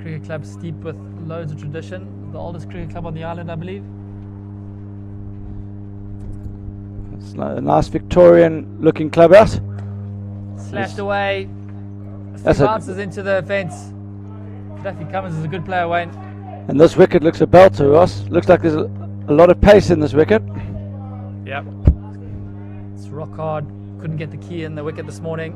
cricket club steeped with loads of tradition. The oldest cricket club on the island, I believe. It's a nice Victorian-looking clubhouse. Slashed away. That's Bounces into the fence. Duffy Cummins is a good player, Wayne. And this wicket looks a belter, Ross. Looks like there's a lot of pace in this wicket. Yep. It's rock hard. Couldn't get the key in the wicket this morning.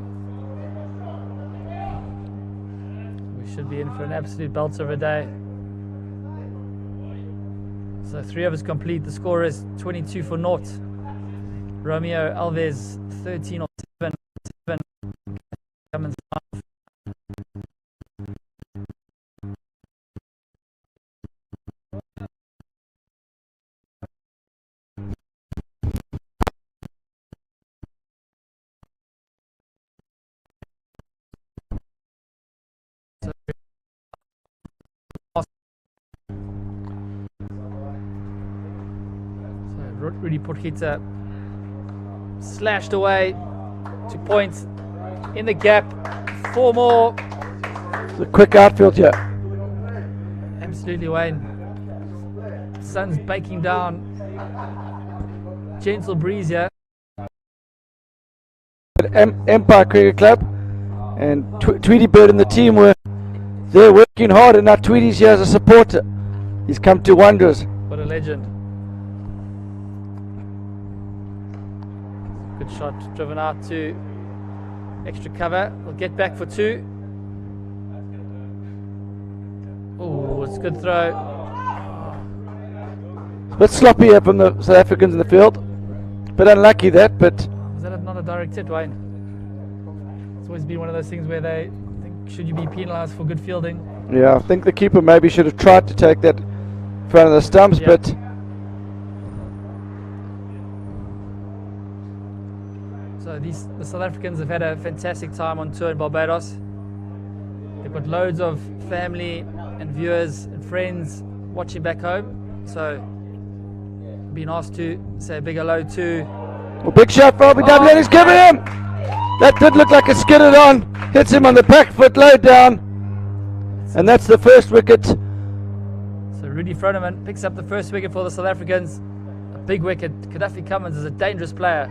We should be in for an absolute belter of a day. So 3 overs complete. The score is 22 for naught. Romeo Alves 13 or 7. Cummins 9. Rudy Porquita slashed away, 2 points in the gap, 4 more. It's a quick outfield here. Absolutely, Wayne. Sun's baking down. Gentle breeze here. Empire Cricket Club and Tweety Bird and the team they're working hard, and now Tweety's here as a supporter. He's come to wonders. What a legend. Good shot, driven out to extra cover. We'll get back for 2. Oh, it's a good throw. A bit sloppy here from the South Africans in the field. Bit unlucky that, but... Was that not a direct hit, Wayne? It's always been one of those things where they think, should you be penalised for good fielding? Yeah, I think the keeper maybe should have tried to take that in front of the stumps, but... So the South Africans have had a fantastic time on tour in Barbados. They've got loads of family and viewers and friends watching back home. So, been asked to say a big hello to... Well, big shot for RBW, and he's given him! That did look like it skidded on. Hits him on the back foot, low down. And that's the first wicket. So Rudy Froneman picks up the first wicket for the South Africans. A big wicket. Gaddafi Cummins is a dangerous player.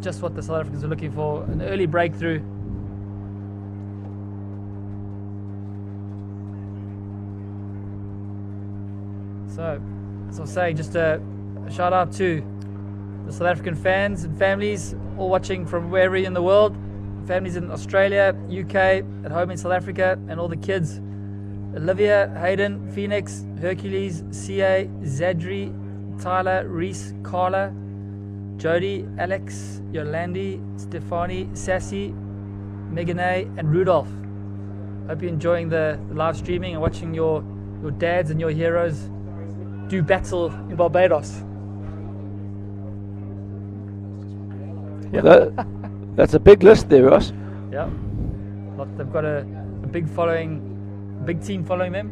Just what the South Africans are looking for, an early breakthrough. So, as I was saying, just a shout out to the South African fans and families, all watching from wherever in the world. Families in Australia, UK, at home in South Africa, and all the kids. Olivia, Hayden, Phoenix, Hercules, CA, Zadri, Tyler, Reese, Carla, Jody, Alex, Yolandi, Stefani, Sassy, Megane, and Rudolph. Hope you're enjoying the live streaming and watching your dads and your heroes do battle in Barbados. Yeah. That's a big list there, Ross. Yeah. They've got a big following, big team following them.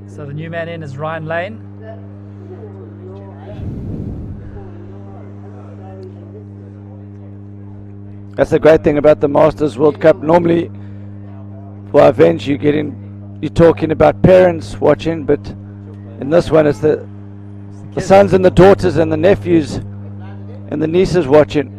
So the new man in is Ryan Lane. That's the great thing about the Masters World Cup. Normally, for events, you're talking about parents watching, but in this one, it's the sons and the daughters and the nephews and the nieces watching.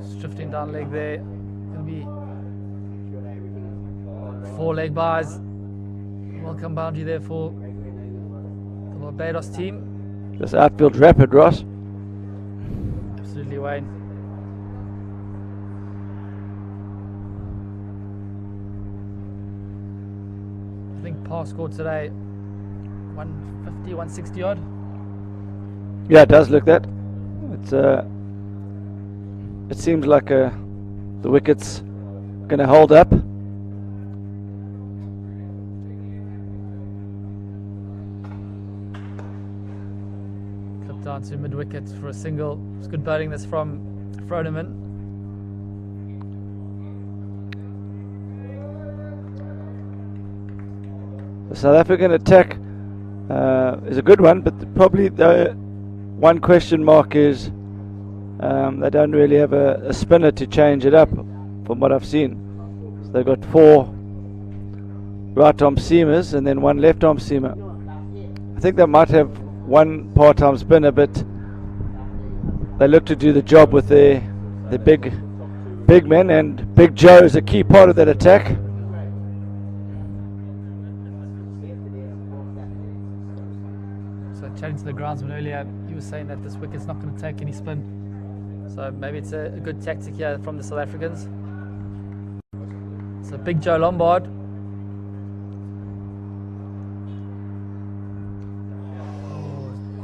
Just drifting down leg there. Going to be 4 leg byes. Welcome boundary there for the Barbados team. This outfield rapid, Ross. Absolutely, Wayne. I think par score today 150, 160 odd. Yeah, it does look that. It seems like the wicket's going to hold up. Clipped down to mid wicket for a single. It's good batting. That's from Froneman. The South African attack is a good one, but probably the one question mark is they don't really have a spinner to change it up from what I've seen. So they've got 4 right arm seamers and then 1 left arm seamer. I think they might have 1 part-time spinner, but they look to do the job with their big men, and Big Joe is a key part of that attack. So chatting to the groundsman earlier, he was saying that this wicket's not going to take any spin. So maybe it's a good tactic here from the South Africans. So Big Joe Lombard.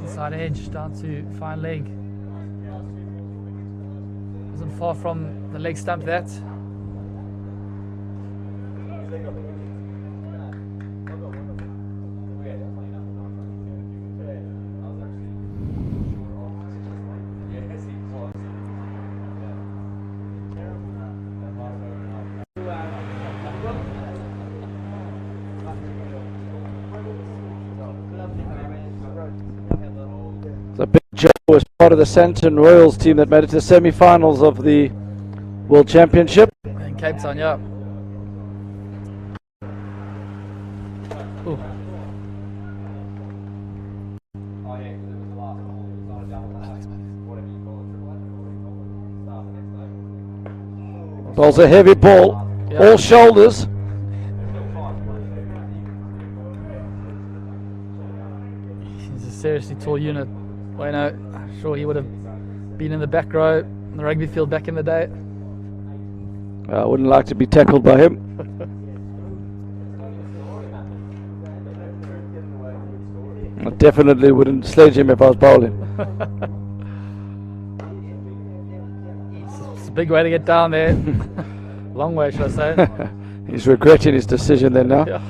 Inside edge down to fine leg. Wasn't far from the leg stump that. So Big Joe was part of the Santon Royals team that made it to the semi-finals of the World Championship. In Cape Town, yeah. Ooh. Bowls a heavy ball, Yeah. all shoulders. He's a seriously tall unit. Bueno, I'm sure he would have been in the back row in the rugby field back in the day. I wouldn't like to be tackled by him. I definitely wouldn't sledge him if I was bowling. It's a big way to get down there. Long way, should I say. He's regretting his decision then now. Yeah.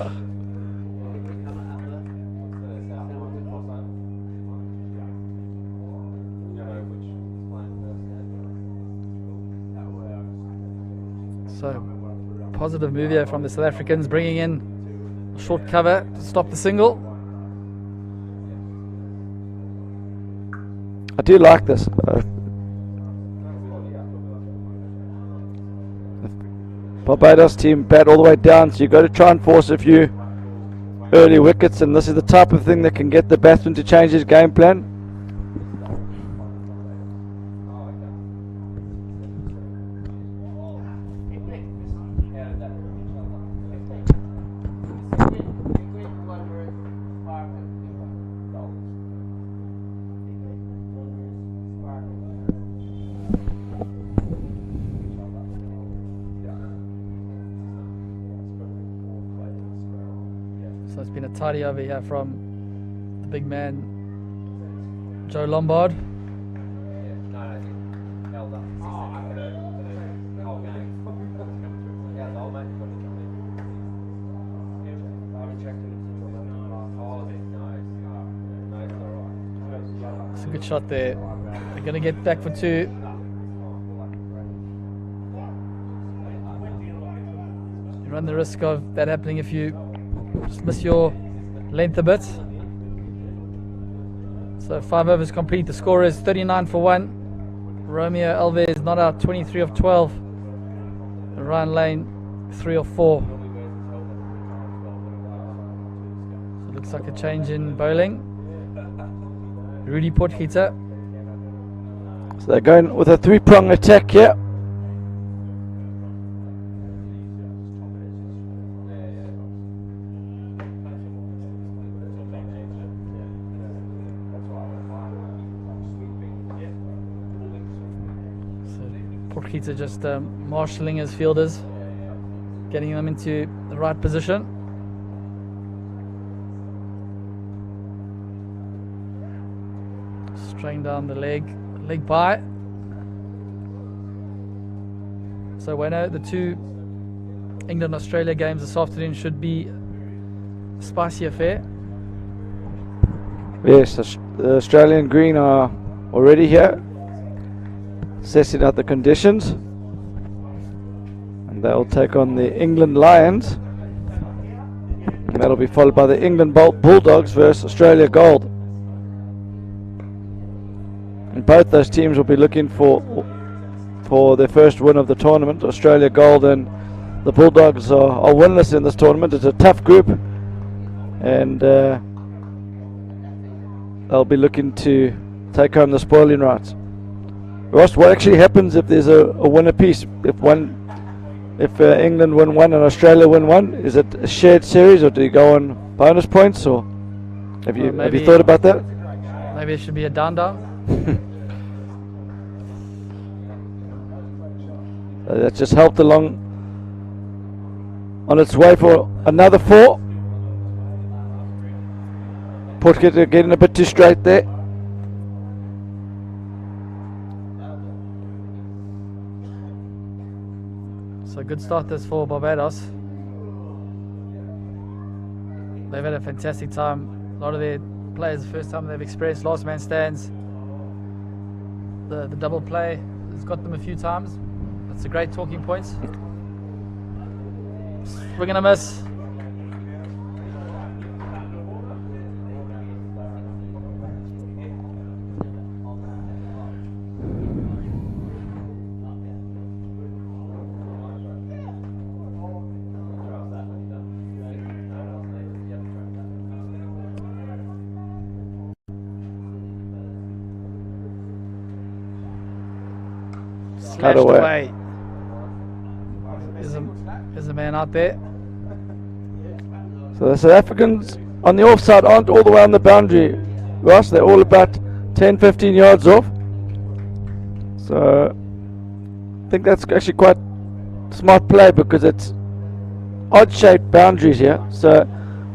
So, positive move here from the South Africans, bringing in a short cover to stop the single. I do like this. Barbados team bat all the way down, so you've got to try and force a few early wickets, and this is the type of thing that can get the batsman to change his game plan. So it's been a tidy over here from the big man, Joe Lombard. It's a good shot there. They're going to get back for 2. You run the risk of that happening if you just miss your length a bit. So 5 overs complete. The score is 39 for 1. Romeo Alves not out, 23 of 12. And Ryan Lane 3 of 4. So it looks like a change in bowling. Rudy Potgieter. So they're going with a 3-prong attack here. Potgieter just marshalling his fielders, getting them into the right position. Straying down the leg by. So Wayno, the 2 England-Australia games this afternoon should be a spicy affair. Yes, the Australian green are already here, assessing out the conditions, and they'll take on the England Lions. And that'll be followed by the England Bulldogs versus Australia Gold. And both those teams will be looking for their first win of the tournament. Australia Gold and the Bulldogs are winless in this tournament. It's a tough group, and they'll be looking to take home the spoiling rights. Ross, what actually happens if there's a win apiece? If England win one and Australia win one, is it a shared series, or do you go on bonus points, or have you thought about that? Maybe it should be a down. That's just helped along on its way for another 4. Port getting a bit too straight there. So good start this for Barbados. They've had a fantastic time. A lot of their players, the first time they've experienced last man stands. The double play has got them a few times. That's a great talking point. We're going to miss. Cut away. There's a man out there. So the South Africans on the offside aren't all the way on the boundary, Ross. They're all about 10-15 yards off. So I think that's actually quite smart play, because it's odd-shaped boundaries here. So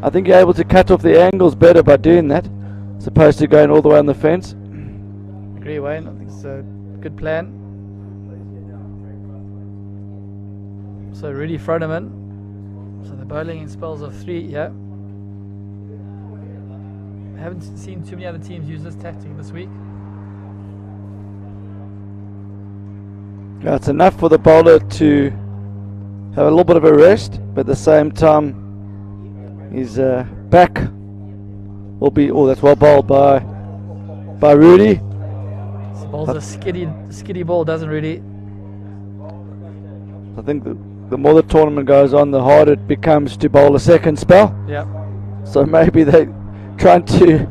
I think you're able to cut off the angles better by doing that, as opposed to going all the way on the fence. Agree, Wayne. I think it's a good plan. So really thrown him in. So they're bowling in spells of 3 here. I haven't seen too many other teams use this tactic this week. Yeah, it's enough for the bowler to have a little bit of a rest, but at the same time his back will be, that's well bowled by Rudy. This bowls a skiddy ball, doesn't Rudy? I think the more the tournament goes on, the harder it becomes to bowl a second spell. Yeah. So maybe they're trying to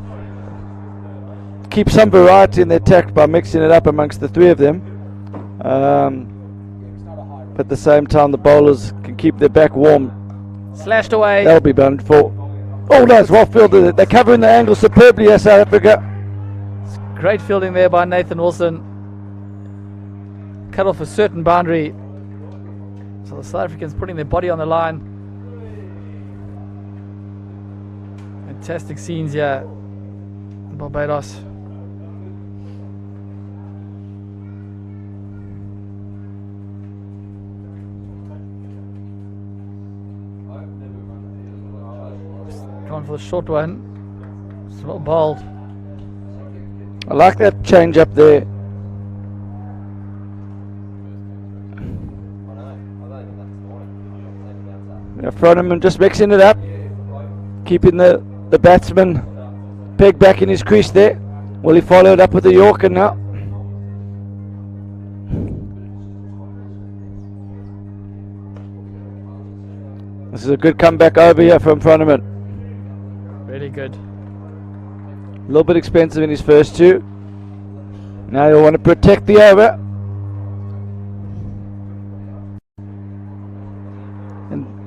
keep some variety in their attack by mixing it up amongst the 3 of them. But at the same time, the bowlers can keep their back warm. Slashed away. That'll be bound for. Oh, no, it's well fielded. They're covering the angle superbly here, South Africa. Great fielding there by Nathan Wilson. Cut off a certain boundary. So the South Africans putting their body on the line. Fantastic scenes here in Barbados. Going for the short one. It's not bowled. I like that change up there. Froneman just mixing it up, keeping the batsman pegged back in his crease there. Will he follow it up with the Yorker now? This is a good comeback over here from Froneman. Really good. A little bit expensive in his first 2. Now you'll want to protect the over.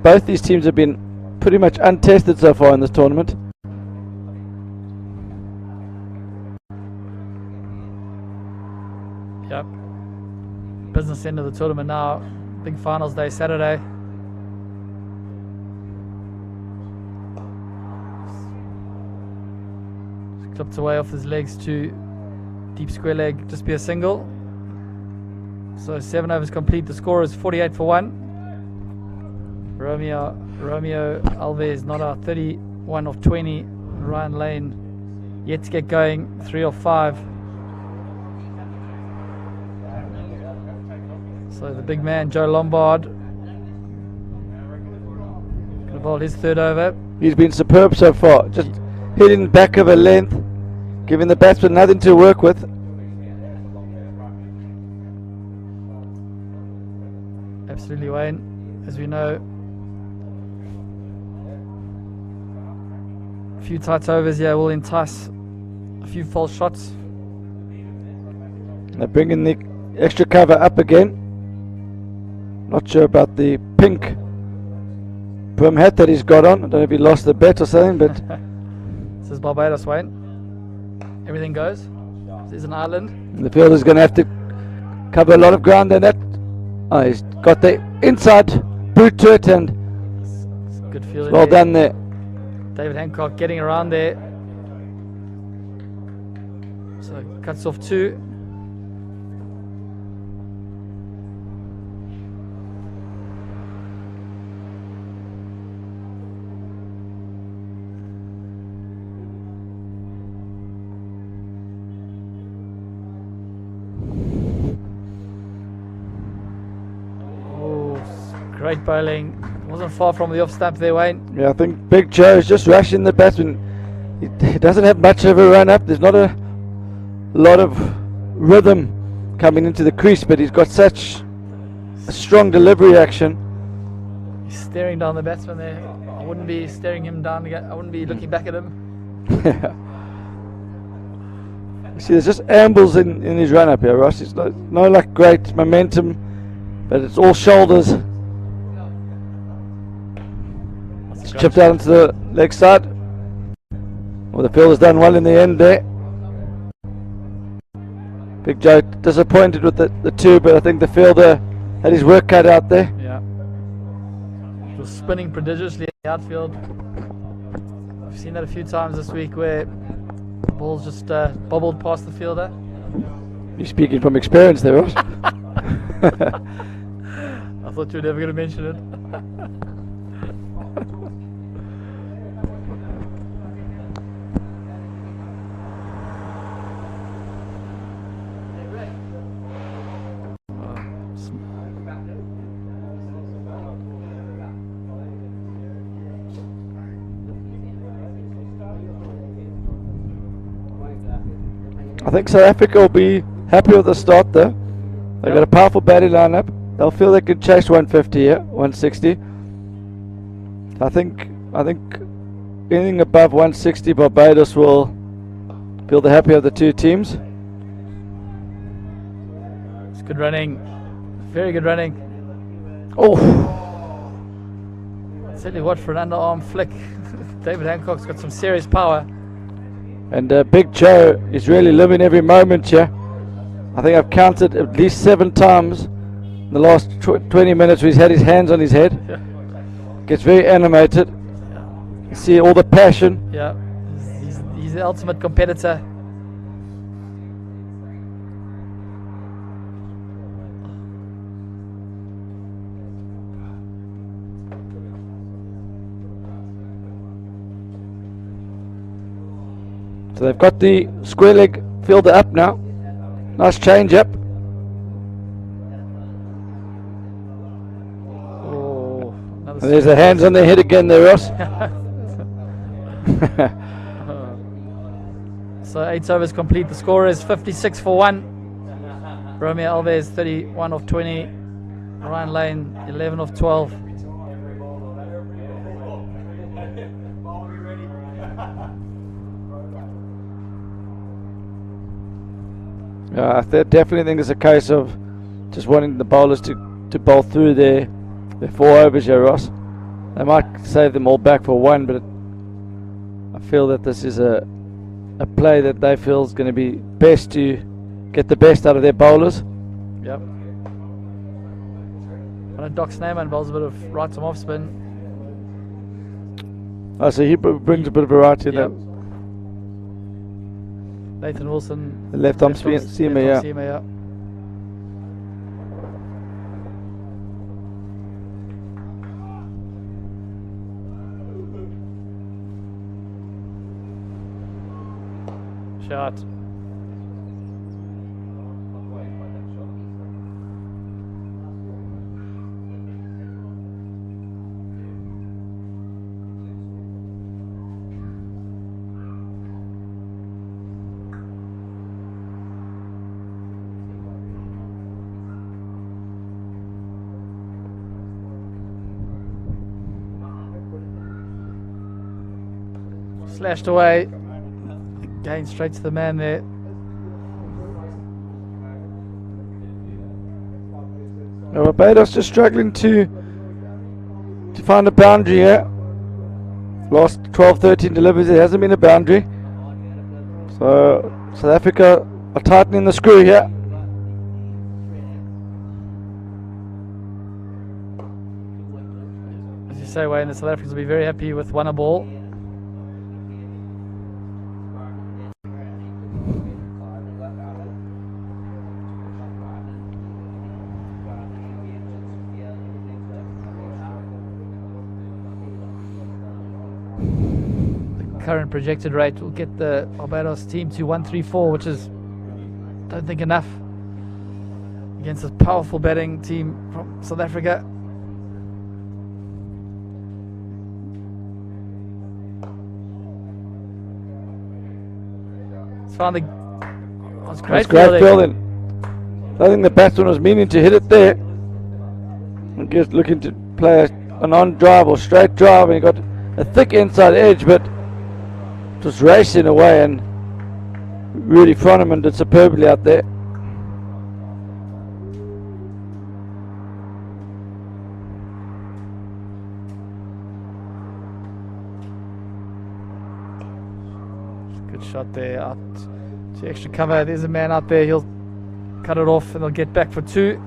Both these teams have been pretty much untested so far in this tournament. Yep. Business end of the tournament now. Big finals day Saturday. Clipped away off his legs to deep square leg. Just be a single. So 7 overs complete. The score is 48 for 1. Romeo Alves not out, 31 of 20. Ryan Lane yet to get going, 3 of 5. So the big man Joe Lombard gonna bowl his 3rd over. He's been superb so far. Just hitting the back of a length, giving the batsman nothing to work with. Absolutely, Wayne. As we know, a few tight overs here will entice a few false shots. They're bringing the extra cover up again. Not sure about the pink brim hat that he's got on. I don't know if he lost the bet or something, but This is Barbados, Wayne. Everything goes. This is an island. the fielder's going to have to cover a lot of ground in that. Oh, he's got the inside boot to it, and It's good feeling. well done there. David Hancock getting around there. So cuts off 2. Great bowling. Wasn't far from the off stump there, Wayne. Yeah, I think Big Joe is just rushing the batsman. He doesn't have much of a run up. There's not a lot of rhythm coming into the crease, but he's got such a strong delivery action. He's staring down the batsman there. I wouldn't be staring him down again. I wouldn't be looking back at him. See, there's just ambles in his run up here, Ross. It's no like great momentum, but it's all shoulders. It's chipped out into the leg side. Well, the fielder's done well in the end there. Big Joe disappointed with the 2, but I think the fielder had his work cut out there. Yeah. It was spinning prodigiously in the outfield. I've seen that a few times this week where the ball's just bobbled past the fielder. You're speaking from experience there, Ross. I thought you were never going to mention it. I think South Africa will be happy with the start there. They've got a powerful batting lineup. They'll feel they can chase 150 here, 160. I think anything above 160, Barbados will feel the happy of the 2 teams. It's good running. Very good running. Oh, Certainly what for an underarm flick. David Hancock's got some serious power. and Big Joe is really living every moment here. I think I've counted at least 7 times in the last 20 minutes where he's had his hands on his head. Gets very animated. You see all the passion. Yeah, he's the ultimate competitor. So they've got the square leg fielder up now. Nice change up. Oh, another And there's the hands on their head again there, Ross. So 8 overs complete. The score is 56 for 1. Romeo Alves 31 of 20. Ryan Lane 11 of 12. I definitely think it's a case of just wanting the bowlers to bowl through their 4 overs here, Ross. They might save them all back for 1, but I feel that this is a play that they feel is going to be best to get the best out of their bowlers. Yep. And Doc Snowman bowls a bit of right arm off spin. Oh, so he brings a bit of variety in Yep. that. Nathan Wilson. The left arm seamer, yeah. yeah. Shot. Slashed away. Again, straight to the man there. Now Barbados just struggling to find a boundary here. Last 12-13 deliveries, there hasn't been a boundary. So South Africa are tightening the screw here. As you say, Wayne, the South Africans will be very happy with one a ball. Current projected rate will get the Barbados team to 134, which is, I don't think, enough against a powerful batting team from South Africa. It's finally, oh, it's great fielding. I think the batsman was meaning to hit it there. And just looking to play an on drive or straight drive, and he got a thick inside edge, but just racing away, and really Froneman did superbly out there. Good shot there, out to extra cover. There's a man out there, he'll cut it off and they'll get back for 2.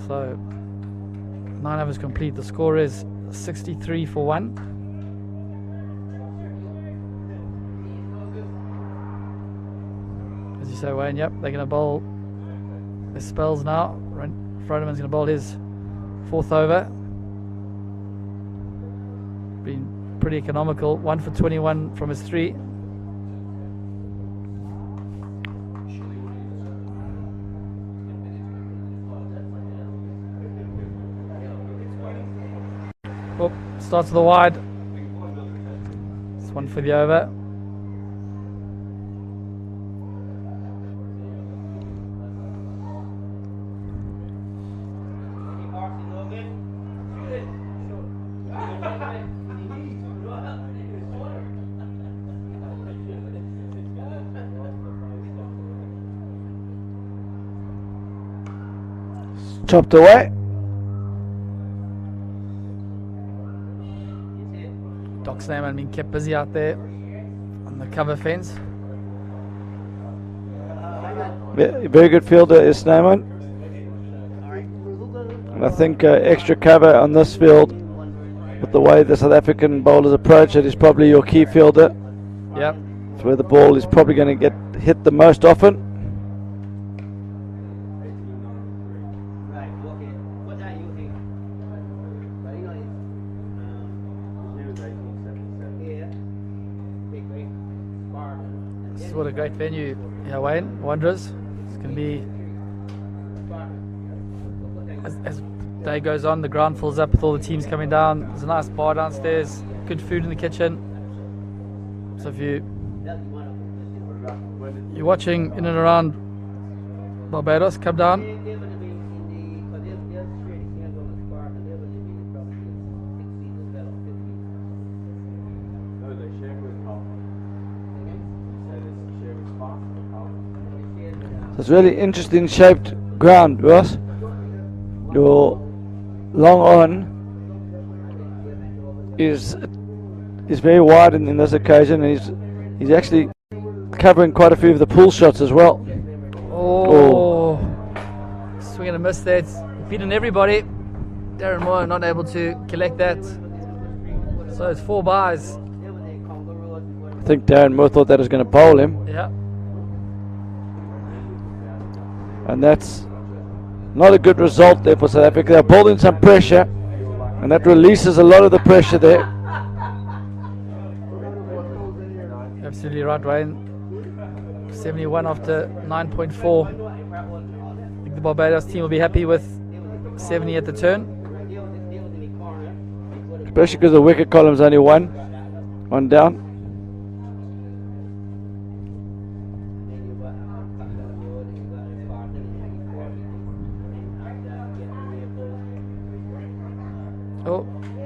So 9 overs complete. The score is 63 for 1. As you say, Wayne, yep, they're going to bowl their spells now. Froneman's going to bowl his 4th over. Been pretty economical. 1 for 21 from his 3. Oh, starts with the wide. It's 1 for the over. Chopped away. Doc Snowman being kept busy out there on the cover fence. Very good fielder is Snowman. And I think extra cover on this field, with the way the South African bowlers approach it, is probably your key fielder. Yep. It's where the ball is probably going to get hit the most often. What a great venue, yeah, Wayne. Wanderers. It's going to be, as day goes on, the ground fills up with all the teams coming down. There's a nice bar downstairs, good food in the kitchen. So if you're watching in and around Barbados, come down. It's really interesting shaped ground, Ross. Your long on is very wide in this occasion, and he's actually covering quite a few of the pull shots as well. Oh. Swing and a miss there. It's beaten everybody. Darren Moore not able to collect that. So it's 4 byes. I think Darren Moore thought that was going to bowl him. Yeah. And that's not a good result there for South Africa. They're building some pressure, and that releases a lot of the pressure there. Absolutely right, Wayne. 71 after 9.4. I think the Barbados team will be happy with 70 at the turn. Especially because the wicket column's only one down.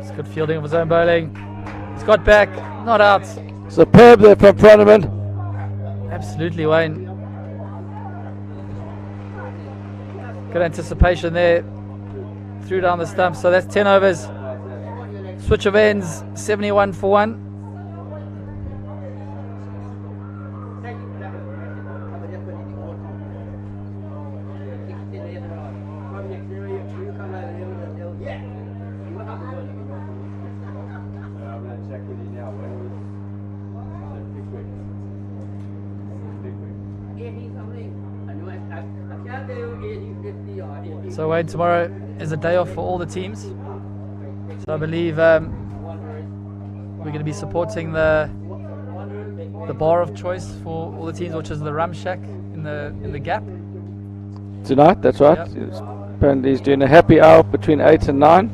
It's good fielding of his own bowling. He's got back, not out. Superb there from Pronoman. Absolutely, Wayne. Good anticipation there. Threw down the stump. So that's 10 overs. Switch of ends, 71 for 1. So Wayne, tomorrow is a day off for all the teams. So I believe we're going to be supporting the bar of choice for all the teams, which is the Rum Shack in the Gap. Tonight, that's right. Yep. Apparently he's doing a happy hour between 8 and 9.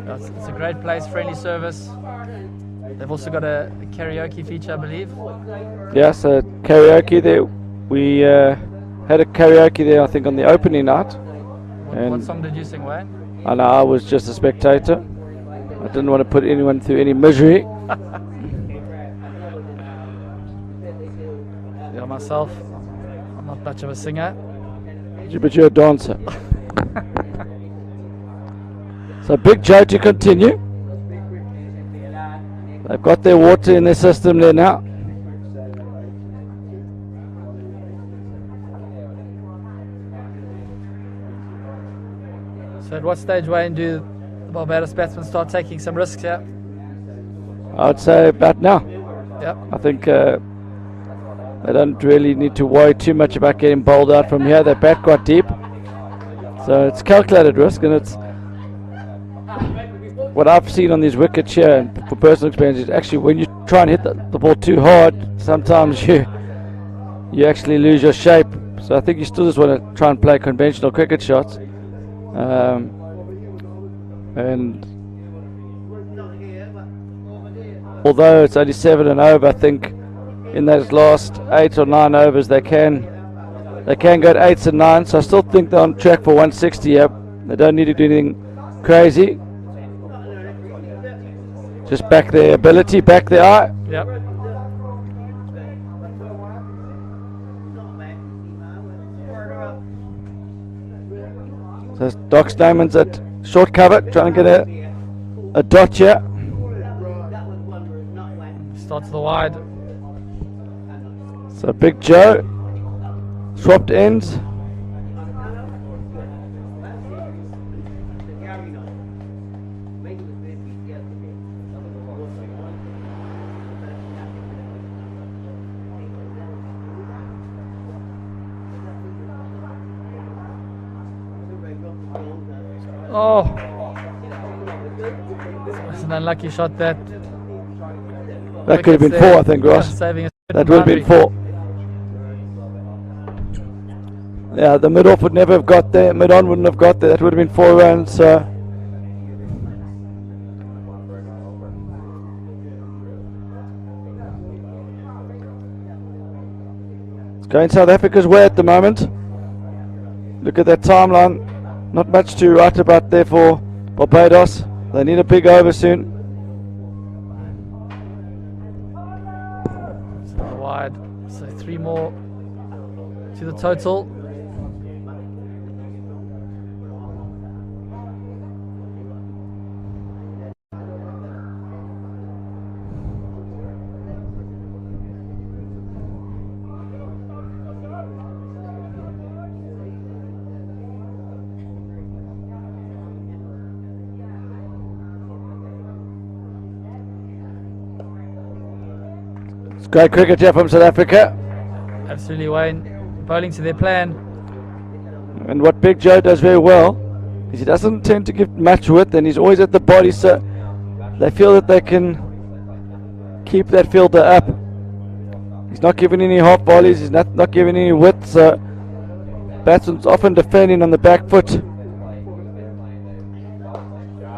It's a great place, friendly service. They've also got a karaoke feature, I believe. Yeah, so karaoke there. We had a karaoke there, I think, on the opening night. What song did you sing, Wayne? I know, I was just a spectator. I didn't want to put anyone through any misery. Yeah, myself, I'm not much of a singer. But you're a dancer. So Big Joe to continue. They've got their water in their system there now. So at what stage, Wayne, do the Barbados batsmen start taking some risks here? I'd say about now. Yep. I think they don't really need to worry too much about getting bowled out from here. They bat quite deep. So it's calculated risk, and it's what I've seen on these wickets here, and for personal experience, is actually when you try and hit the ball too hard, sometimes you actually lose your shape. So I think you still just want to try and play conventional cricket shots. And although it's only 7 and over, I think in those last 8 or 9 overs they can go at 8s and 9s. So I still think they're on track for 160. Yep. They don't need to do anything crazy. Just back their ability, back their eye. Yep. So Doc Snowman's at short cover, trying to get a dot here. Starts the wide. So Big Joe, swapped ends. Oh, it's an unlucky shot that. That could have been 4, I think, Ross. Saving That would have been 4. Yeah, the mid-off would never have got there. Mid-on wouldn't have got there. That would have been 4 runs. It's going South Africa's way at the moment. Look at that timeline. Not much to write about there for Barbados. They need a big over soon. Wide, so 3 more to the total. Great cricket here from South Africa. Absolutely, Wayne. Bowling to their plan. And what Big Joe does very well is he doesn't tend to give much width, and he's always at the body, so they feel that they can keep that fielder up. He's not giving any half volleys, he's not giving any width, so batsman's often defending on the back foot.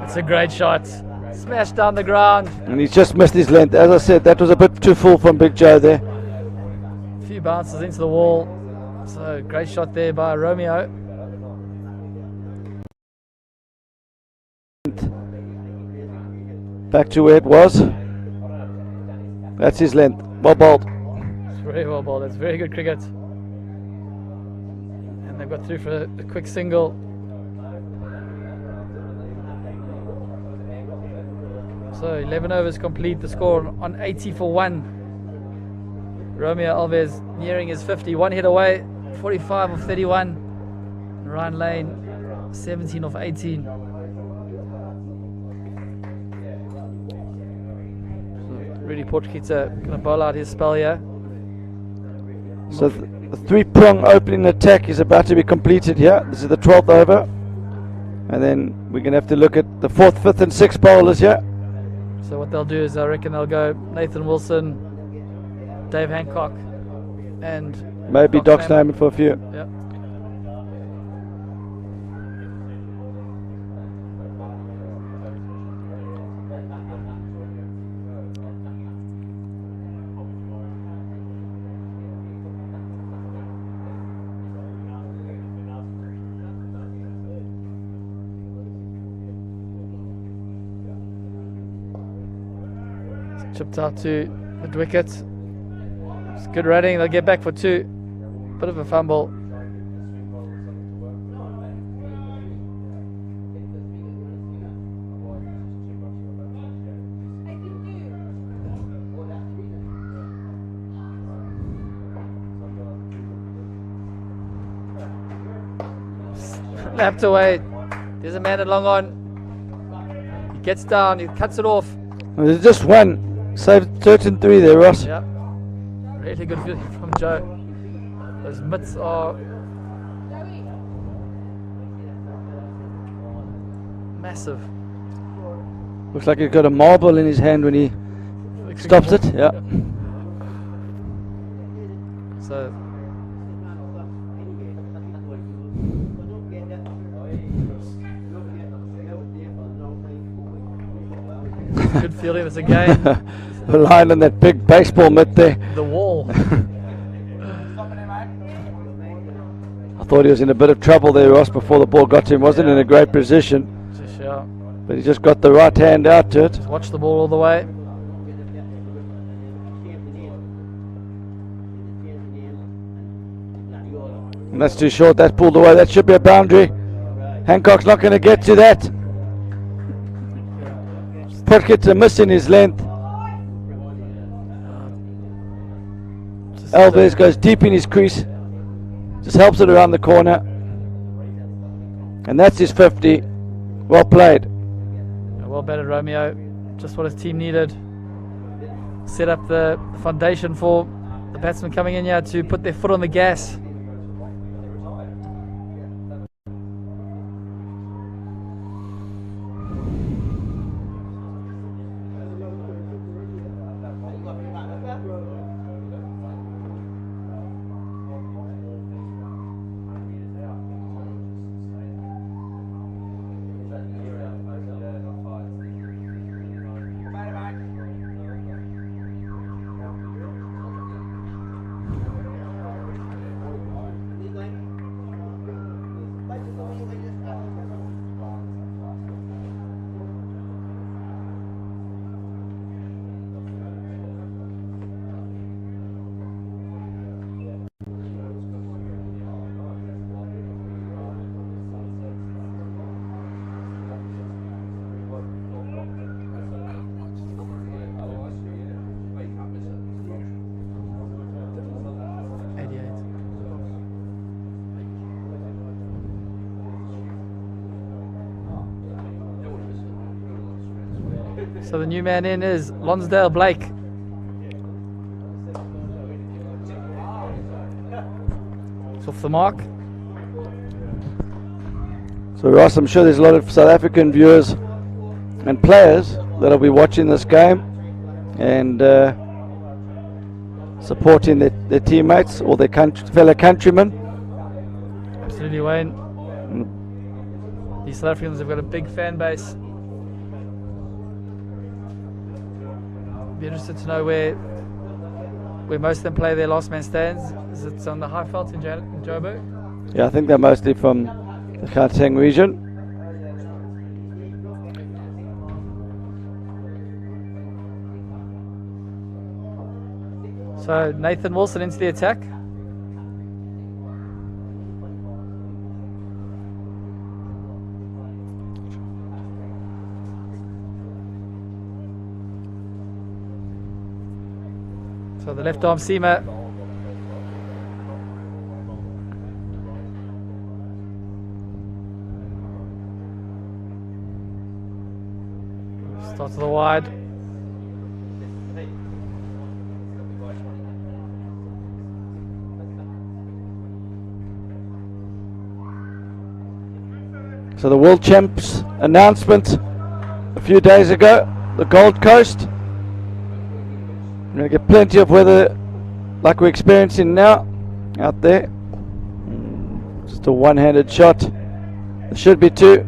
It's a great shot. Smashed down the ground. And he's just missed his length. As I said, that was a bit too full from Big Joe there. A few bounces into the wall. So great shot there by Romeo. back to where it was. That's his length. Well bowled. It's very well bowled. It's very good cricket. And they've got through for a quick single. So 11 overs complete. The score on 80 for 1. Romeo Alves nearing his 50. 1 hit away. 45 of 31. Ryan Lane 17 of 18. Rudy Potgieter going to bowl out his spell here. So the three-prong opening attack is about to be completed here. This is the 12th over. And then we're going to have to look at the 4th, 5th and 6th bowlers here. So what they'll do is I reckon they'll go Nathan Wilson, Dave Hancock and maybe Doc Snyman for a few. Yeah. Chipped out to mid wicket. It's good running. They'll get back for 2. Bit of a fumble. Lapped away. There's a man at long on. He gets down. He cuts it off. There's just one. Saved 3 there, Ross. Yeah, really good feeling from Joe. Those mitts are massive. Looks like he's got a marble in his hand when he stops it. Yeah. So good feeling. It's a game. Relying on that big baseball mitt there. The wall. I thought he was in a bit of trouble there, Ross, before the ball got to him. Wasn't in a great position. Sure. But he just got the right hand out to it. Just watch the ball all the way. And that's too short. That's pulled away. That should be a boundary. Hancock's not going to get to that. Potgieter missing his length. Alves goes deep in his crease. Just helps it around the corner. And that's his 50. Well played. Well batted, Romeo. Just what his team needed. Set up the foundation for the batsmen coming in here to put their foot on the gas. So the new man in is Lonsdale Blake. It's off the mark. So Ross, I'm sure there's a lot of South African viewers and players that'll be watching this game and supporting their teammates or their fellow countrymen. Absolutely, Wayne. These South Africans have got a big fan base. Be interested to know where most of them play their last man stands. Is it on the Highveld in Joburg? Yeah, I think they're mostly from the Gauteng region. So Nathan Wilson into the attack. So the left arm seamer. Starts to the wide. So the World Champs announcement a few days ago, the Gold Coast. We're going to get plenty of weather like we're experiencing now out there. Just a one-handed shot. There should be two.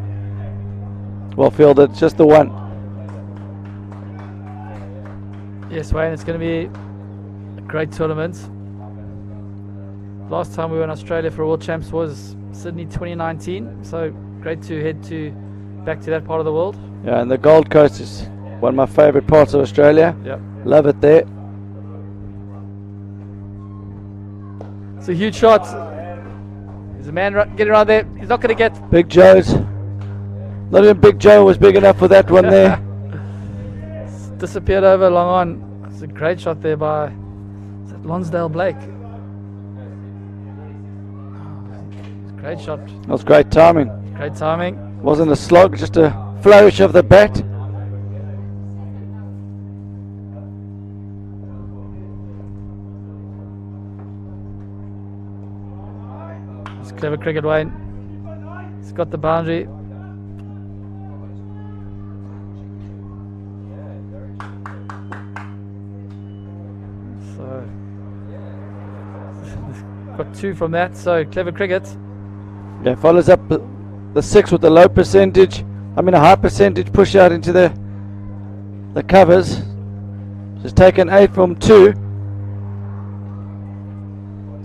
Well fielded, just the one. Yes, Wayne, it's going to be a great tournament. Last time we were in Australia for World Champs was Sydney 2019, so great to head back to that part of the world. Yeah, and the Gold Coast is one of my favourite parts of Australia. Yep. Love it there. It's a huge shot. There's a man getting around there. He's not going to get... Big Joe's. Not even Big Joe was big enough for that one there. Disappeared over long on. It's a great shot there by Lonsdale Blake. Great shot. That was great timing. Great timing. Wasn't a slog, just a flourish of the bat. It's clever cricket, Wayne. He's got the boundary. So got two from that, so clever cricket. Yeah, follows up the 6 with the low percentage. I mean a high percentage push out into the covers. He's taken 8 from 2.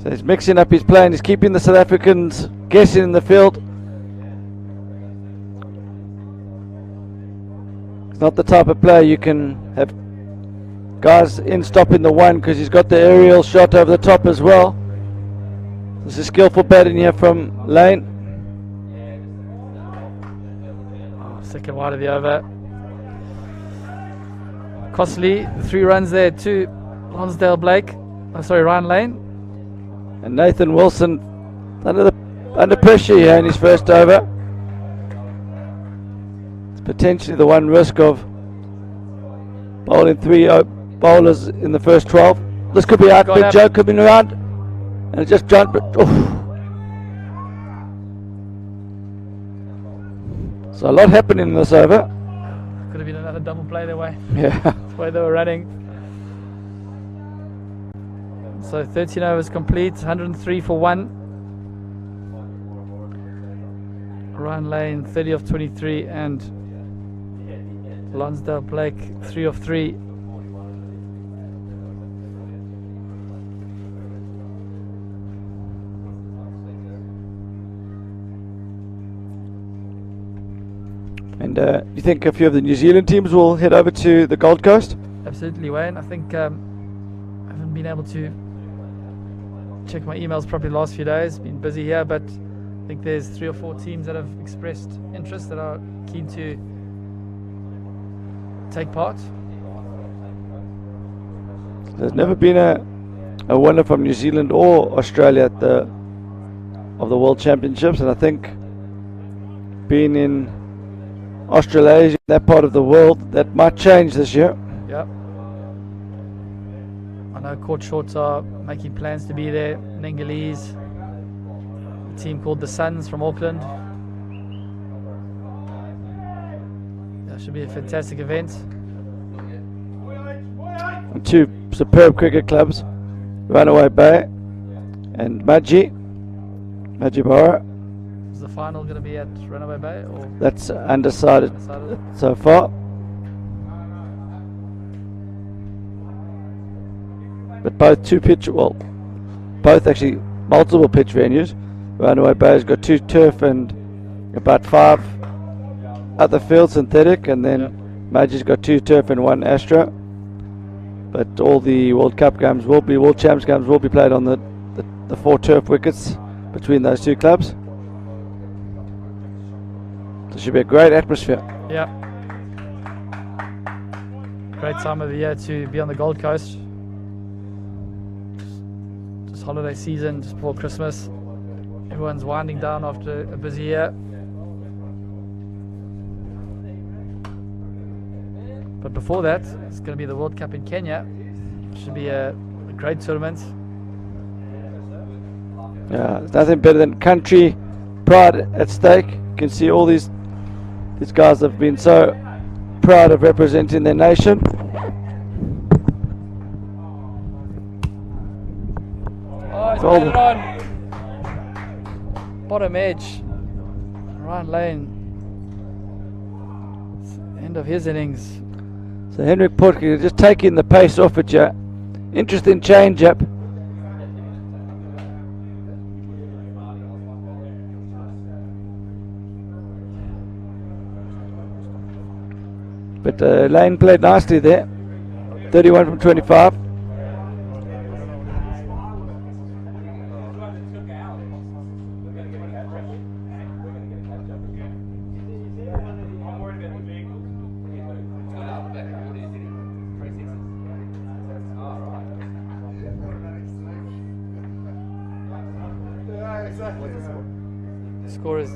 So he's mixing up his play and he's keeping the South Africans guessing in the field. It's not the type of player you can have guys in stopping the one because he's got the aerial shot over the top as well. This is skillful batting here from Lane. Second wide of the over. Costly, 3 runs there to Lonsdale Blake. Oh, sorry, Ryan Lane. And Nathan Wilson under pressure here in his first over. It's potentially the one risk of bowling 3 bowlers in the first 12. This could be out. Big Joe coming around. And it just jumped. So a lot happening in this over. Could have been another double play their way. Yeah. That's the way they were running. So 13 overs complete, 103 for 1. Ryan Lane, 30 of 23, and Lonsdale Blake, 3 of 3. And you think a few of the New Zealand teams will head over to the Gold Coast? Absolutely, Wayne. I think I haven't been able to check my emails properly the last few days. Been busy here, but I think there's 3 or 4 teams that have expressed interest that are keen to take part. There's never been a winner from New Zealand or Australia at the World Championships, and I think being in Australasia, that part of the world, that might change this year. Yep. I know Court Shorts are making plans to be there. Nengalese, a team called the Suns from Auckland. That should be a fantastic event. And 2 superb cricket clubs, Runaway Bay and Maji Borough. Is the final going to be at Runaway Bay? Or That's undecided so far. But both actually multiple pitch venues. Runaway Bay's got 2 turf and about 5 other fields synthetic, and then Maji's got 2 turf and 1 Astro. but all the World Cup games will be, World Champs games will be played on the 4 turf wickets between those 2 clubs. So it should be a great atmosphere. Yeah. Great time of the year to be on the Gold Coast. Just holiday season, just before Christmas. Everyone's winding down after a busy year. But before that, it's going to be the World Cup in Kenya. Should be a great tournament. Yeah, there's nothing better than country pride at stake. You can see all these guys have been so proud of representing their nation. Oh, he's played it on. Bottom edge. Ryan Lane. It's the end of his innings. So Henrik Potker just taking the pace off it, yeah. Interesting change up. But Lane played nicely there. 31 from 25. Score is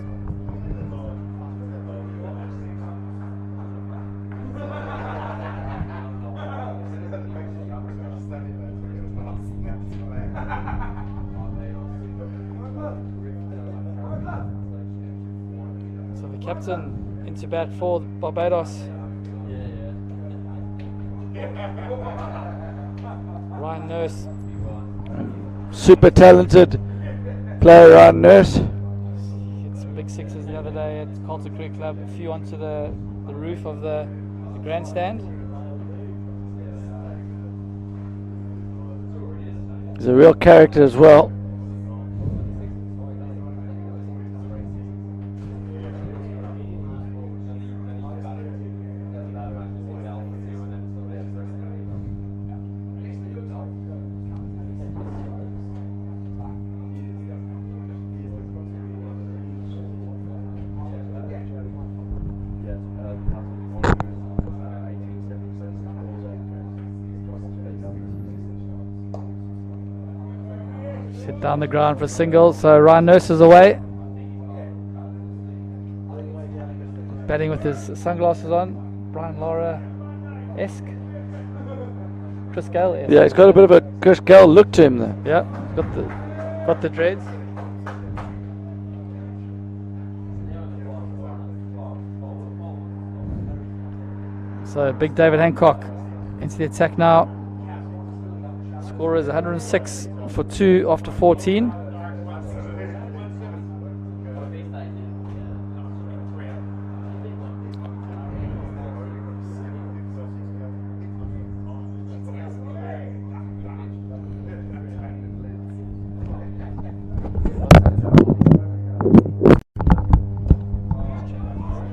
so the captain into bat for Barbados. Ryan Nurse. Super talented player, Ryan Nurse. Hit some big sixes the other day at Carlton Cricket Club, a few onto the roof of the grandstand. He's a real character as well. Hit down the ground for a single, so Ryan Nurse is away. Batting with his sunglasses on, Brian Lara-esque. Chris Gale-esque. Yeah, he's got a bit of a Chris Gale look to him there. Yeah, got the dreads. So big David Hancock into the attack now. Score is 106 for 2 after 14.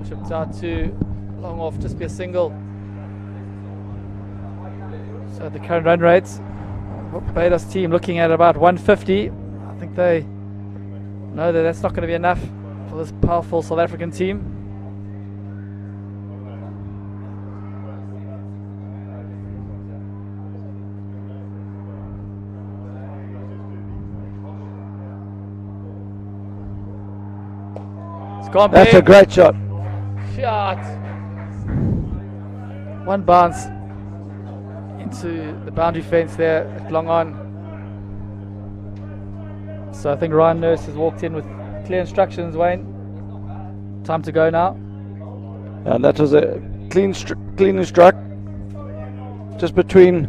Chipped out to long off, just be a single. So the current run rates, Barbados team looking at about 150. I think they know that that's not going to be enough for this powerful South African team. It's gone That's big. a great shot. Shot. One bounce into the boundary fence there at long on. So I think Ryan Nurse has walked in with clear instructions, Wayne. Time to go now. And that was a clean struck. Just between,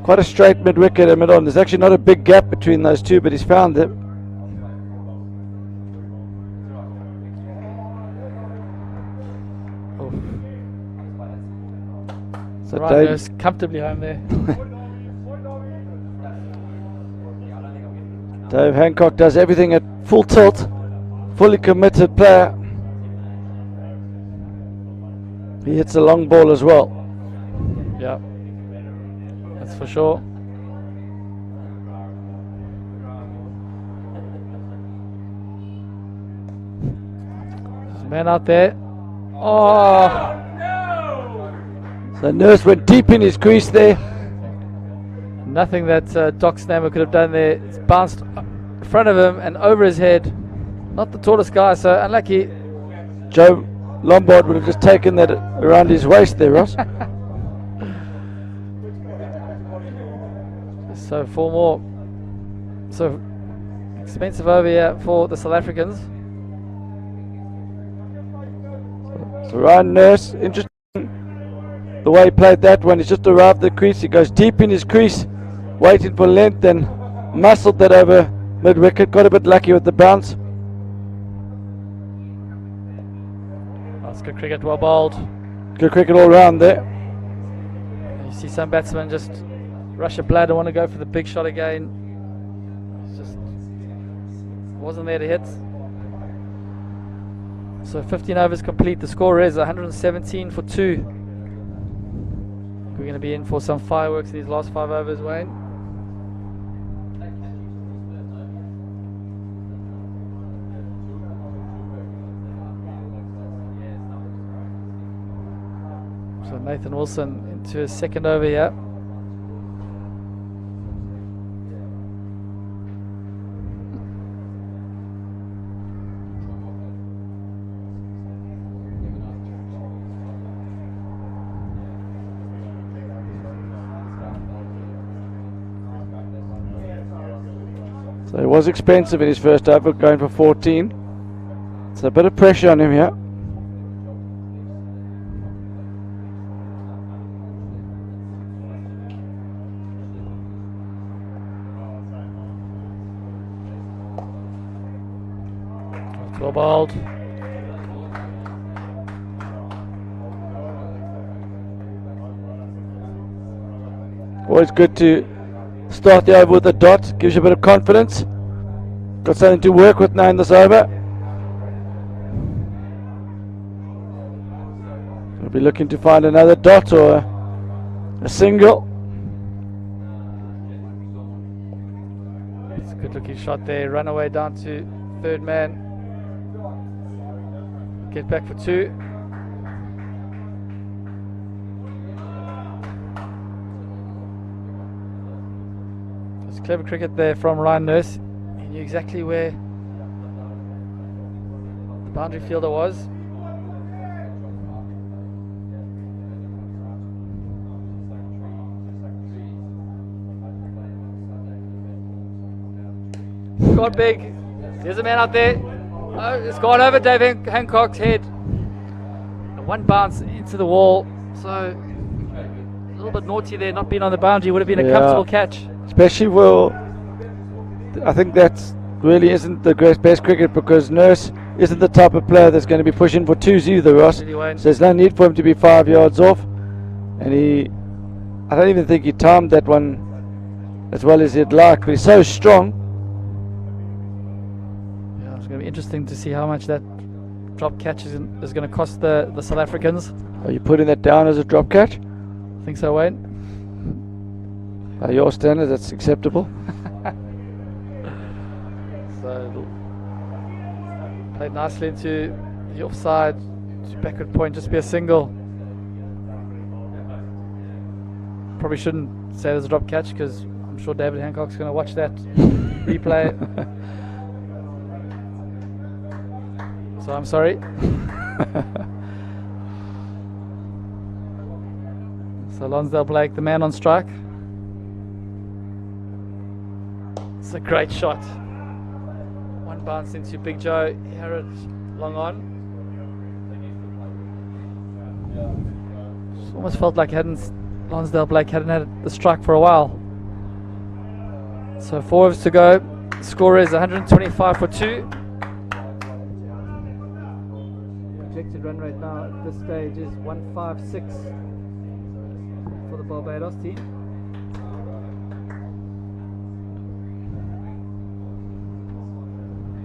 quite a straight mid-wicket and mid-on. There's actually not a big gap between those two, but he's found it. So Ryan Nurse comfortably home there. Dave Hancock does everything at full tilt. Fully committed player. He hits a long ball as well. Yeah. for sure. There's a man out there. Oh! So Nurse went deep in his crease there. Nothing that Doc Snammer could have done there. It's bounced in front of him and over his head. Not the tallest guy, so unlucky. Joe Lombard would have just taken that around his waist there, Ross. So 4 more. So expensive over here for the South Africans. So Ryan Nurse, interesting the way he played that one. He's just arrived at the crease. He goes deep in his crease, waiting for length, and muscled that over mid-wicket. Got a bit lucky with the bounce. That's good cricket, well bowled. Good cricket all round there. You see some batsmen just rush a blood and want to go for the big shot again. It's just wasn't there to hit. So 15 overs complete. The score is 117 for 2. We're going to be in for some fireworks these last 5 overs, Wayne. So Nathan Wilson into his second over here. So it was expensive in his first over, going for 14. So a bit of pressure on him here. Well bowled. Always good to start the over with a dot, gives you a bit of confidence. Got something to work with now in this over. We'll be looking to find another dot or a single. It's a good looking shot there. Run away down to third man. Get back for 2. It's clever cricket there from Ryan Nurse. He knew exactly where the boundary fielder was. Gone big. There's a man out there. Oh, it's gone over Dave Hancock's head. And one bounce into the wall. So a little bit naughty there, not being on the boundary. Would have been a comfortable catch. Especially, well, I think that really isn't the best cricket, because Nurse isn't the type of player that's going to be pushing for 2s either, Ross. Really so there's no need for him to be 5 yards off. And I don't even think he timed that one as well as he'd like, but he's so strong. Yeah, it's going to be interesting to see how much that drop catch is going to cost the South Africans. Are you putting that down as a drop catch? I think so, Wayne. By your standards, that's acceptable. So played nicely into the offside, to backward point, just be a single. Probably shouldn't say there's a drop catch, because I'm sure David Hancock's going to watch that replay. So I'm sorry. So Lonsdale Blake, the man on strike. It's a great shot. One bounce into Big Joe, Harrod long on. It's almost felt like Lonsdale Blake hadn't had the strike for a while. So 4 overs to go. The score is 125 for 2. Projected run rate now at this stage is 156 for the Barbados team.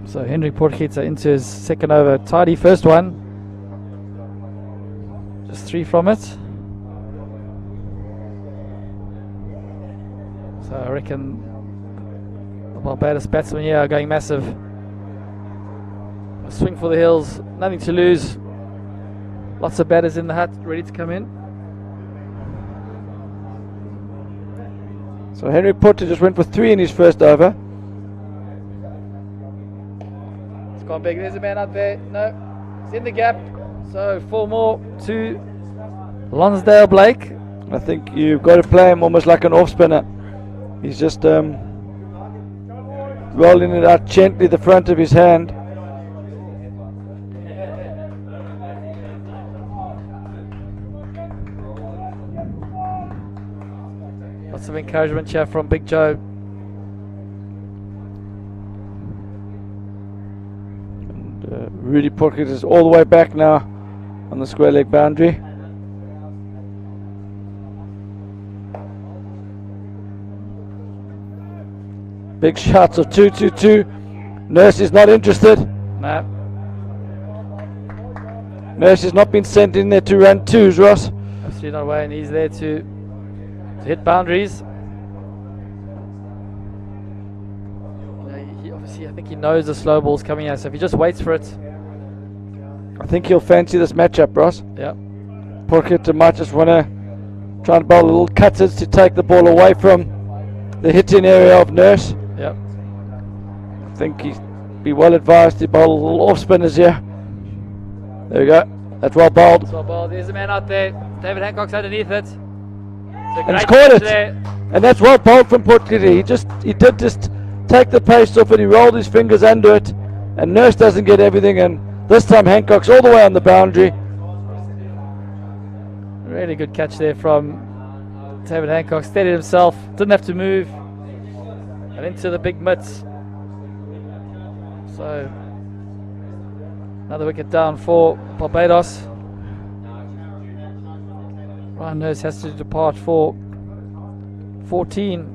So Henry Potgieter into his second over. Tidy first one. Just 3 from it. reckon the Barbados batsmen here are going massive. A swing for the hills, nothing to lose. Lots of batters in the hut, ready to come in. So Henry Porter just went for 3 in his first over. It's gone big. There's a man out there. No, it's in the gap. So 4 more to Lonsdale Blake. I think you've got to play him almost like an off spinner. He's just rolling it out gently the front of his hand. Lots of encouragement here from Big Joe. And Rudy Portkit is all the way back now on the square leg boundary. Big shots of 2-2-2. Nurse is not interested. No. Nurse has not been sent in there to run twos, Ross. Absolutely not away, and he's there to hit boundaries. Obviously, I think he knows the slow ball's coming out, so if he just waits for it. I think he'll fancy this matchup, Ross. Yeah. Portkit might just want to try and bowl little cutters to take the ball away from the hitting area of Nurse. Yep. I think he'd be well advised to bowl little off spinners here. There we go. That's well bowled. That's well bowled. There's a man out there. David Hancock's underneath it. And he's caught it. There. And that's well bowled from Portkit. He did just take the pace off it. He rolled his fingers under it. And Nurse doesn't get everything. And this time Hancock's all the way on the boundary. Really good catch there from David Hancock. Steadied himself. Didn't have to move. And into the big mitts. So another wicket down for Barbados. Ryan Nurse has to depart for 14.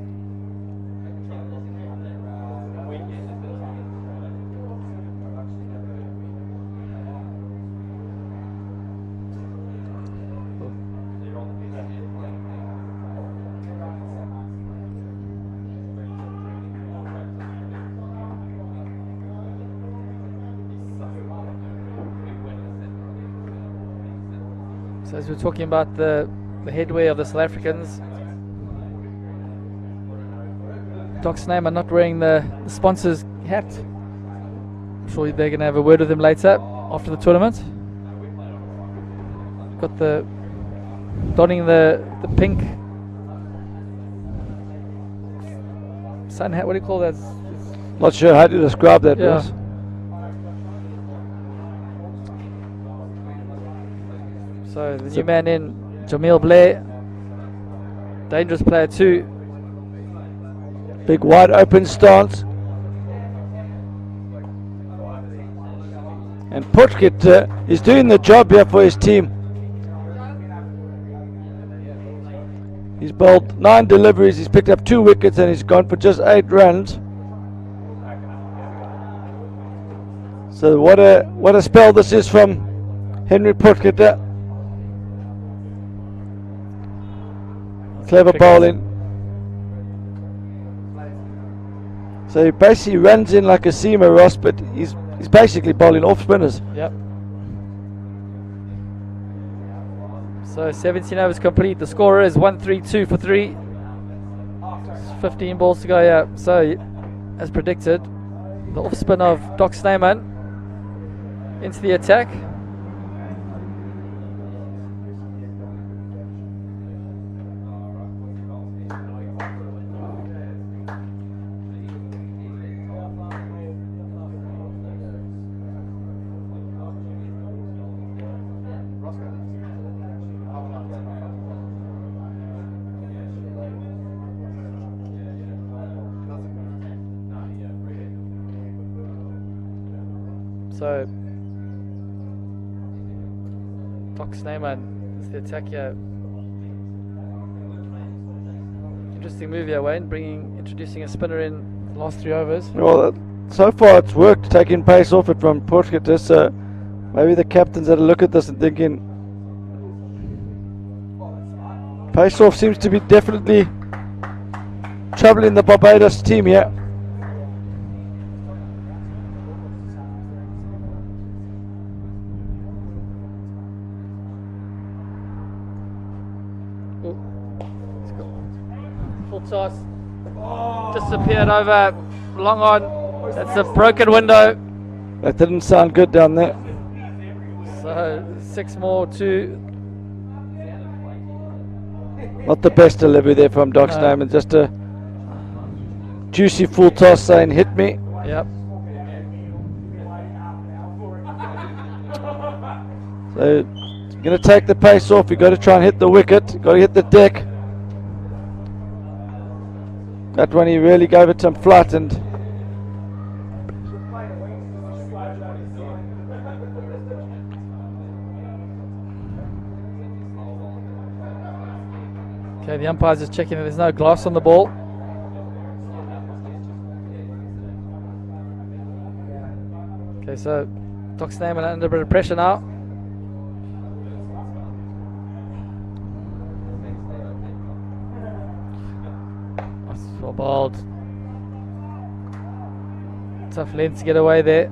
So as we're talking about the headwear of the South Africans, Doc Snaim are not wearing the sponsor's hat. I'm sure they're going to have a word with him later after the tournament. Got the donning the pink sun hat. What do you call that? Not sure how to describe that, Yeah. Ross. So the new man in, Jamil Blair, dangerous player too. Big wide open stance. And Portkit is doing the job here for his team. He's bowled 9 deliveries, he's picked up 2 wickets and he's gone for just 8 runs. So what a spell this is from Henry Portkit there. Clever bowling. So he basically runs in like a seamer, Ross, but he's basically bowling off spinners. Yep. So 17 overs complete. The scorer is 132 for 3. 15 balls to go. Yeah. So as predicted, the off spin of Doc Sneyman into the attack. So Doc Sneyman is the attack here. Interesting move here, Wayne, introducing a spinner in the last 3 overs. Well, so far it's worked, taking pace off it from Portkit. Maybe the captains had a look at this and thinking pace off seems to be definitely trouble in the Barbados team here. Full toss. Disappeared over long on. That's a broken window. That didn't sound good down there. So 6 more to. Not the best delivery there from Doc Snowman. Just a juicy full toss saying hit me. Yep. So you're going to take the pace off. You've got to try and hit the wicket. You've got to hit the deck. That one he really gave it some flat and okay, the umpire's just checking that there's no glass on the ball. Okay, so Doc Snowman under a bit of pressure now. Well bowled. Tough length to get away there.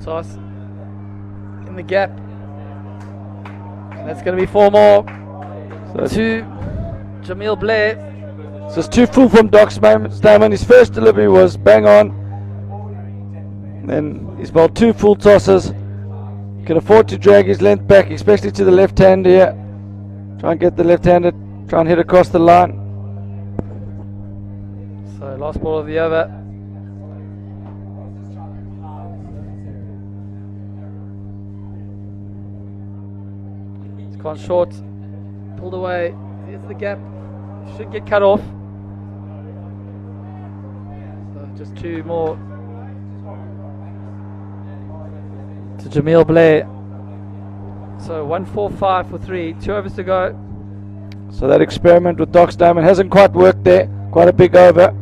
Toss in the gap, and that's going to be 4 more to Jamil Blair. So it's 2 full from Doc Snowman. His first delivery was bang on. Then he's bowled 2 full tosses. Can afford to drag his length back, especially to the left hand here. Try and get the left-handed, try and hit across the line. So last ball of the over. Gone short, pulled away, here's the gap, should get cut off. So just 2 more to Jamil Blair. So 145 for 3, 2 overs to go. So that experiment with Doc Snowman hasn't quite worked there, quite a big over.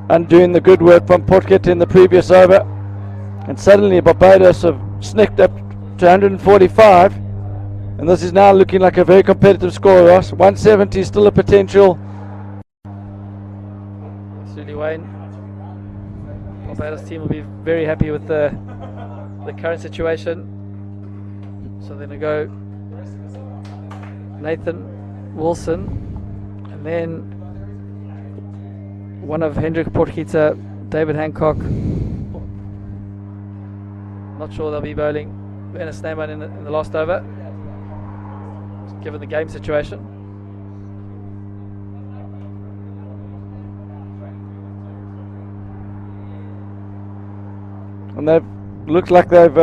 Undoing the good work from Portkit in the previous over. And suddenly Barbados have snicked up to 145. And this is now looking like a very competitive score, Ross. 170 is still a potential. Absolutely, Wayne. Barbados team will be very happy with the current situation. So they're going to go Nathan Wilson, and then one of Hendrik Potgieter, David Hancock. Not sure they'll be bowling Werner Snyman in the last over, given the game situation. And they've looked like they've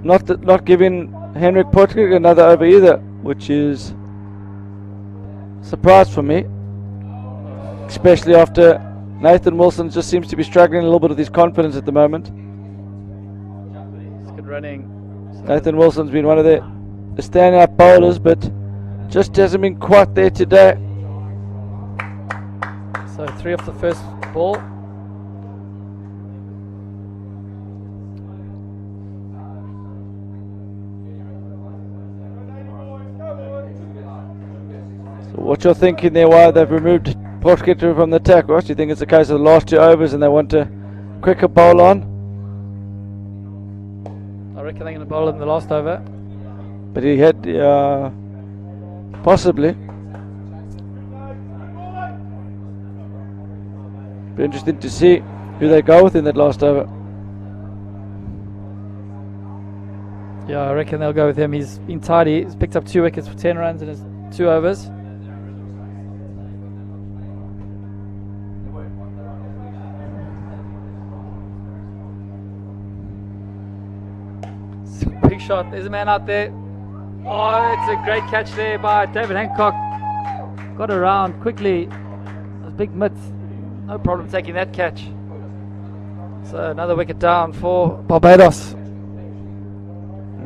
not given Henrik Potgieter another over either, which is a surprise for me, especially after Nathan Wilson just seems to be struggling a little bit with his confidence at the moment. It's good running. Nathan Wilson's been one of the standout bowlers, but just hasn't been quite there today. So 3 off the first ball. So what you're thinking there, why they've removed Potgieter from the attack, Ross? Do you think it's a case of the last 2 overs and they want to quicker bowl on? I reckon they're going to bowl in the last over. But he had possibly. Be interesting to see who they go with in that last over. Yeah, I reckon they'll go with him. He's been tidy. He's picked up 2 wickets for 10 runs in his 2 overs. shot. There's a man out there. Oh, it's a great catch there by David Hancock. Got around quickly. Those big mitts. No problem taking that catch. So another wicket down for Barbados.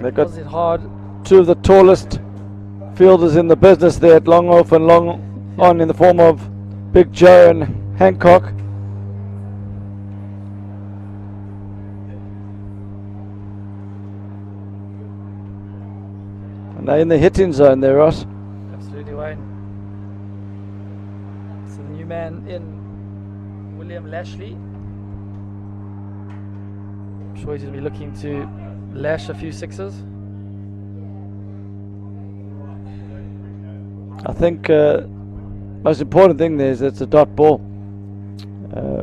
They got Was it hard? two of the tallest fielders in the business there at long off and long on in the form of Big Joe and Hancock. And they're in the hitting zone there, Ross. Absolutely, Wayne. So the new man in William Lashley. I'm sure he's going to be looking to lash a few sixes. I think most important thing there is it's a dot ball.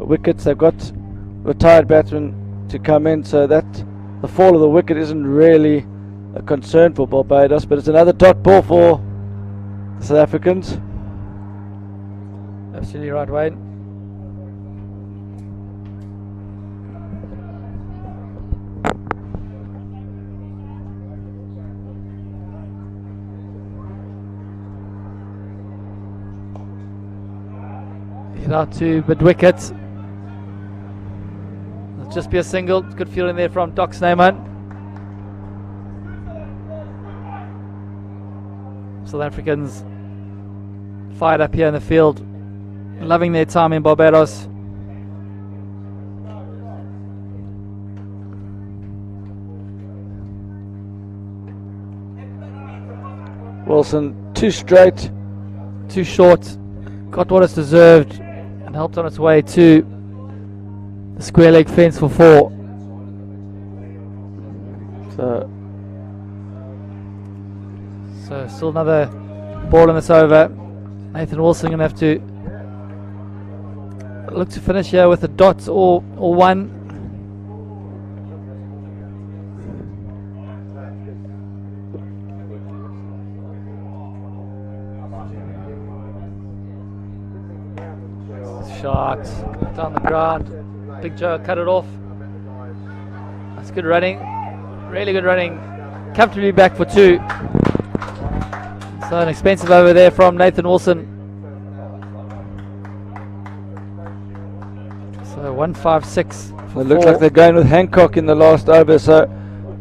Wickets, they've got retired batsmen to come in, so that the fall of the wicket isn't really a concern for Barbados, but it's another dot ball for the South Africans. Absolutely right, Wayne. Hit out to mid wicket. It'll just be a single. Good fielding there from Doc Snyman. South Africans fired up here in the field, loving their time in Barbados. Wilson, too straight, Too short, got what it's deserved and helped on its way to the square leg fence for 4. So still another ball in this over. Nathan Wilson going to have to look to finish here with a dot or 1. Shot down the ground. Big Joe cut it off. That's good running. Really good running. Comfortably back for 2. So an expensive over there from Nathan Wilson. So 156. it looks like they're going with Hancock in the last over, so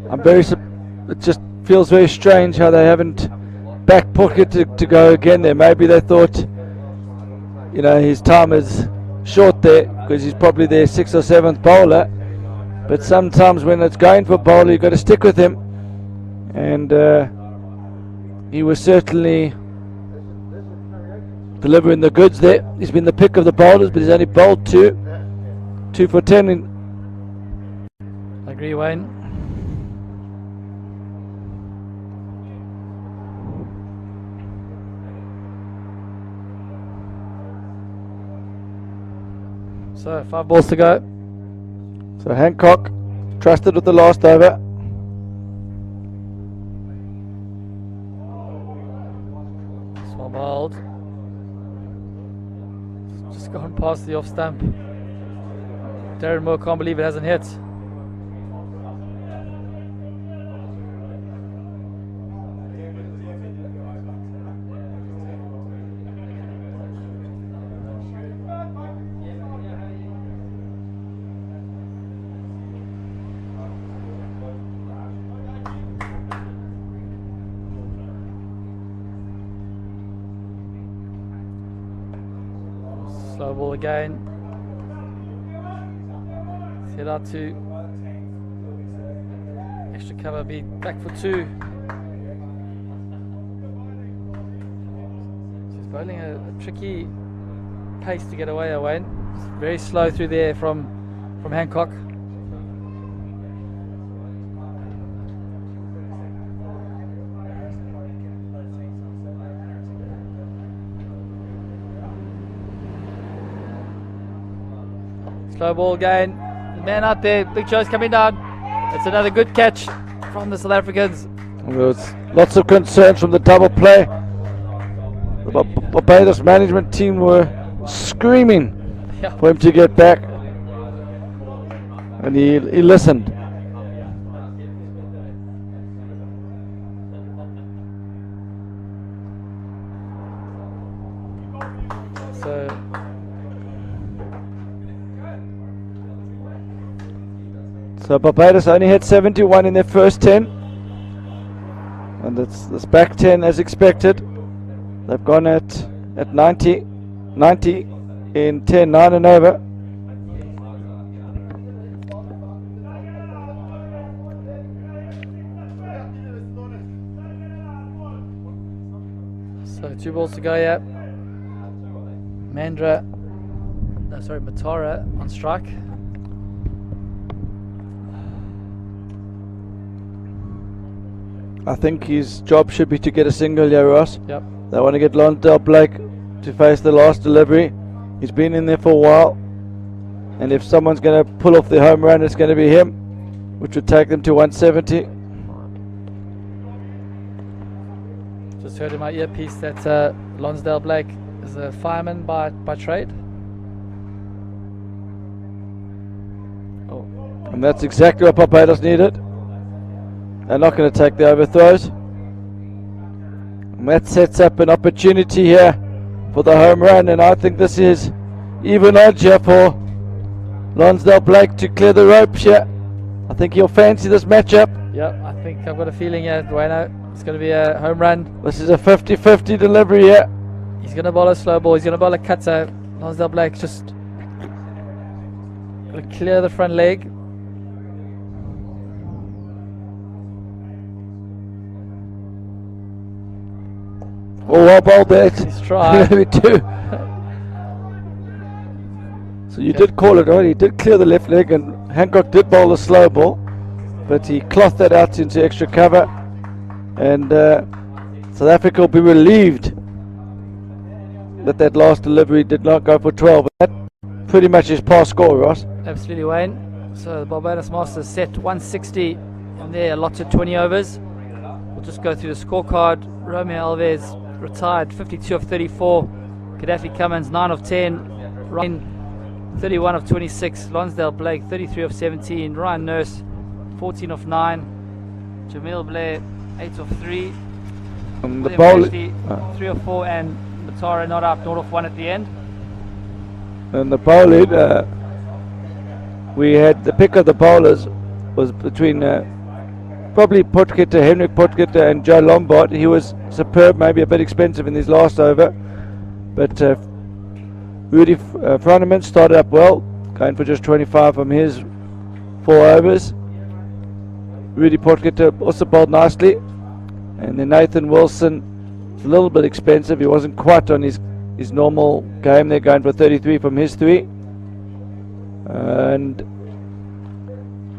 I'm very it just feels very strange how they haven't back pocketed to go again there. Maybe they thought, you know, his time is short there because he's probably their 6th or 7th bowler, but sometimes when it's going for bowler you've got to stick with him, and he was certainly delivering the goods there. He's been the pick of the bowlers, but he's only bowled 2 for 10 I agree, Wayne. So 5 balls to go. So Hancock trusted with the last over. Small bowled. Just gone past the off stump. Darren Moore can't believe it hasn't hit. Slow ball again. Head out to extra cover, be back for 2. She's bowling a tricky pace to get away, Wayne. It's very slow through there from Hancock. Slow ball again. The man out there, Big Joe's coming down. It's another good catch from the South Africans. There was lots of concern from the double play. The Barbados management team were screaming for him to get back, and he listened. So Barbados only had 71 in their first 10. And it's back 10 as expected. They've gone at 90 in 10, 9 and over. So 2 balls to go, yeah. Matara on strike. I think his job should be to get a single here, Ross. Yep. They want to get Lonsdale Blake to face the last delivery. He's been in there for a while. And if someone's going to pull off the home run, it's going to be him, which would take them to 170. Just heard in my earpiece that Lonsdale Blake is a fireman by trade. Oh. And that's exactly what Barbados needed. They're not going to take the overthrows. And that sets up an opportunity here for the home run, and I think this is even odds here for Lonsdale Blake to clear the ropes here. I think he'll fancy this matchup. Yeah, I think I've got a feeling here, Dwayno, it's going to be a home run. This is a 50-50 delivery here. He's going to bowl a slow ball, he's going to bowl a cutter. Lonsdale Blake just going to clear the front leg. Oh, well bowled that. He's tried. Maybe two. So you did call it, right? He did clear the left leg, and Hancock did bowl a slow ball, but he clothed that out into extra cover, and South Africa will be relieved that that last delivery did not go for 12. That pretty much is past score, Ross. Absolutely, Wayne. So the Barbados Masters set 160 and they're allotted 20 overs. We'll just go through the scorecard. Romeo Alves retired 52 of 34. Gaddafi Cummins 9 of 10. Ryan 31 of 26. Lonsdale Blake 33 of 17. Ryan Nurse 14 of 9. Jamil Blair 8 of 3. The bowl 3 of 4, and Matara not up, not off 1 at the end. And the bowling, we had the pick of the bowlers was between probably Potgieter, Henrik Potgieter and Joe Lombard. He was superb, maybe a bit expensive in his last over, but Rudy Froneman started up well, going for just 25 from his 4 overs. Rudy Potgieter also bowled nicely, and then Nathan Wilson was a little bit expensive. He wasn't quite on his normal game. They're going for 33 from his 3, and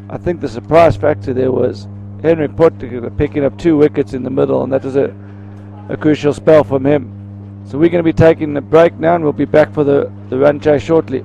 I think the surprise factor there was Henrik Potgieter picking up 2 wickets in the middle, and that was a crucial spell from him. So we're going to be taking a break now, and we'll be back for the run chase shortly.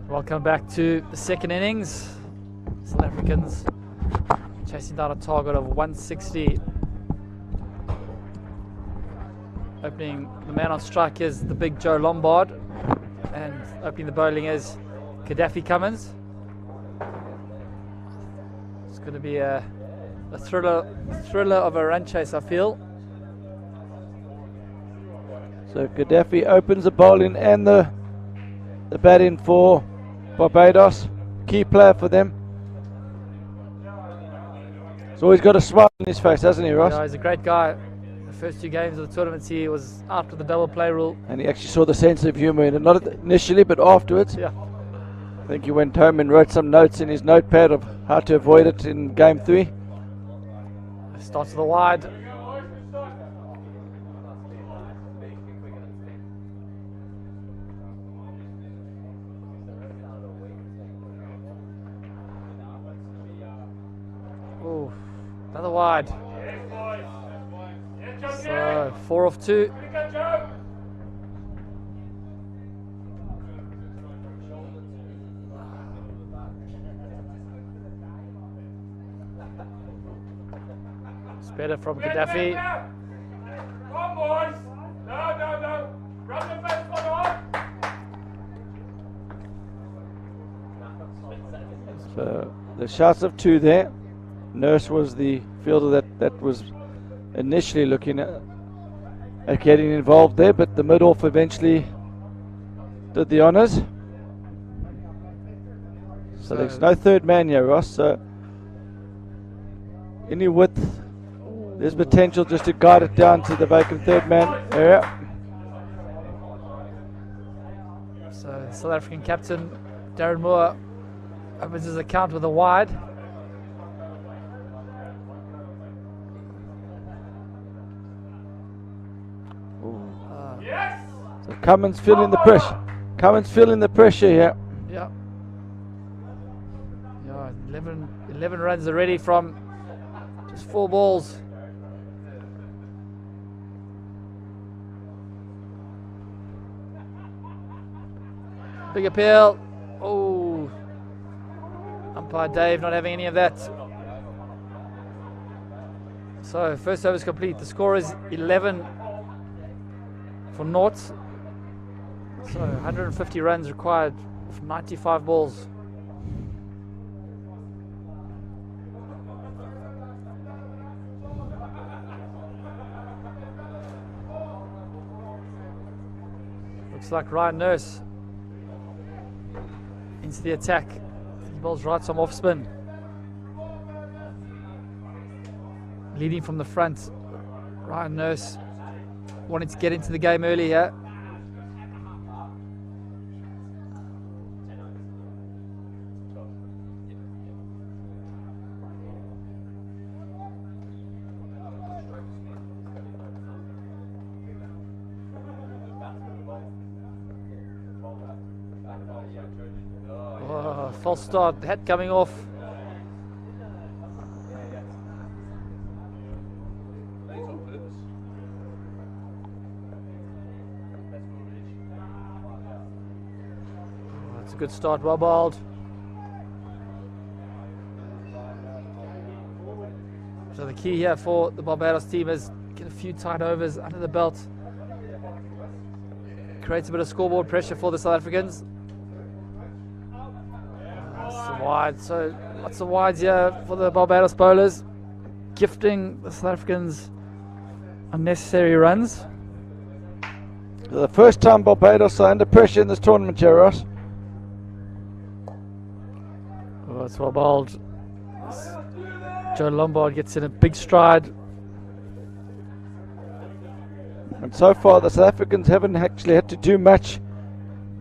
Welcome back to the second innings. South Africans chasing down a target of 160. Opening the man on strike is the big Joe Lombard, and opening the bowling is Gaddafi Cummins. It's going to be a thriller of a run chase, I feel. So Gaddafi opens the bowling and the batting for Barbados. Key player for them. He's always got a smile on his face, hasn't he, Ross? Yeah, he's a great guy. The first 2 games of the tournament, he was out with the double play rule. And he actually saw the sense of humour in it, not initially, but afterwards. Yeah. I think he went home and wrote some notes in his notepad of how to avoid it in game 3. Starts to the wide. Ooh, another wide. So 4 off 2. It's better from Gaddafi. Come on, boys. No. Run the best one on. So the shots of 2 there. Nurse was the fielder that was initially looking at getting involved there, but the mid-off eventually did the honours. So there's no third man here, Ross. So any width, there's potential just to guide it down to the vacant third man area. So South African captain Darren Moore opens his account with a wide. So Cummins feeling the pressure. Cummins feeling the pressure here. Yeah. 11 runs already from just 4 balls. Big appeal. Oh. Umpire Dave not having any of that. So first over is complete. The score is 11 for naught. So 150 runs required from 95 balls. Looks like Ryan Nurse into the attack. He bowls right some off spin. Leading from the front, Ryan Nurse wanted to get into the game early here. Oh, false start, hat coming off. That's a good start, well bowled. So the key here for the Barbados team is get a few tight overs under the belt. Creates a bit of scoreboard pressure for the South Africans. That's wide, so lots of wides here for the Barbados bowlers, gifting the South Africans unnecessary runs. The first time Barbados are under pressure in this tournament, Ross. Oh, it's well bowled. Joe Lombard gets in a big stride. And so far the South Africans haven't actually had to do much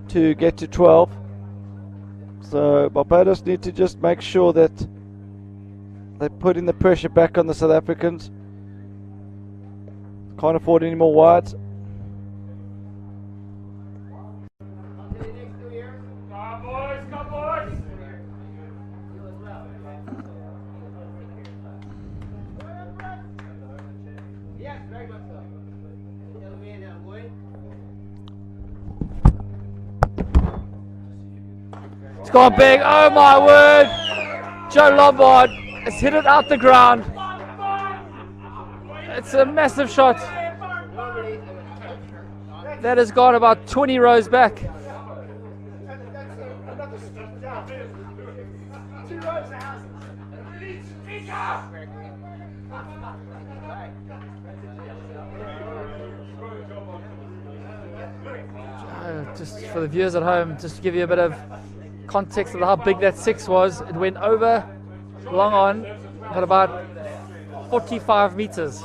to get to 12. So Barbados need to just make sure that they're putting the pressure back on the South Africans. Can't afford any more wides. Come boys. Yes, very much so. Tell me now, boy. gone big. Oh my word! Joe Lombard has hit it out the ground. It's a massive shot. That has gone about 20 rows back. Just for the viewers at home, just to give you a bit of context of how big that 6 was, it went over long on, got about 45 meters.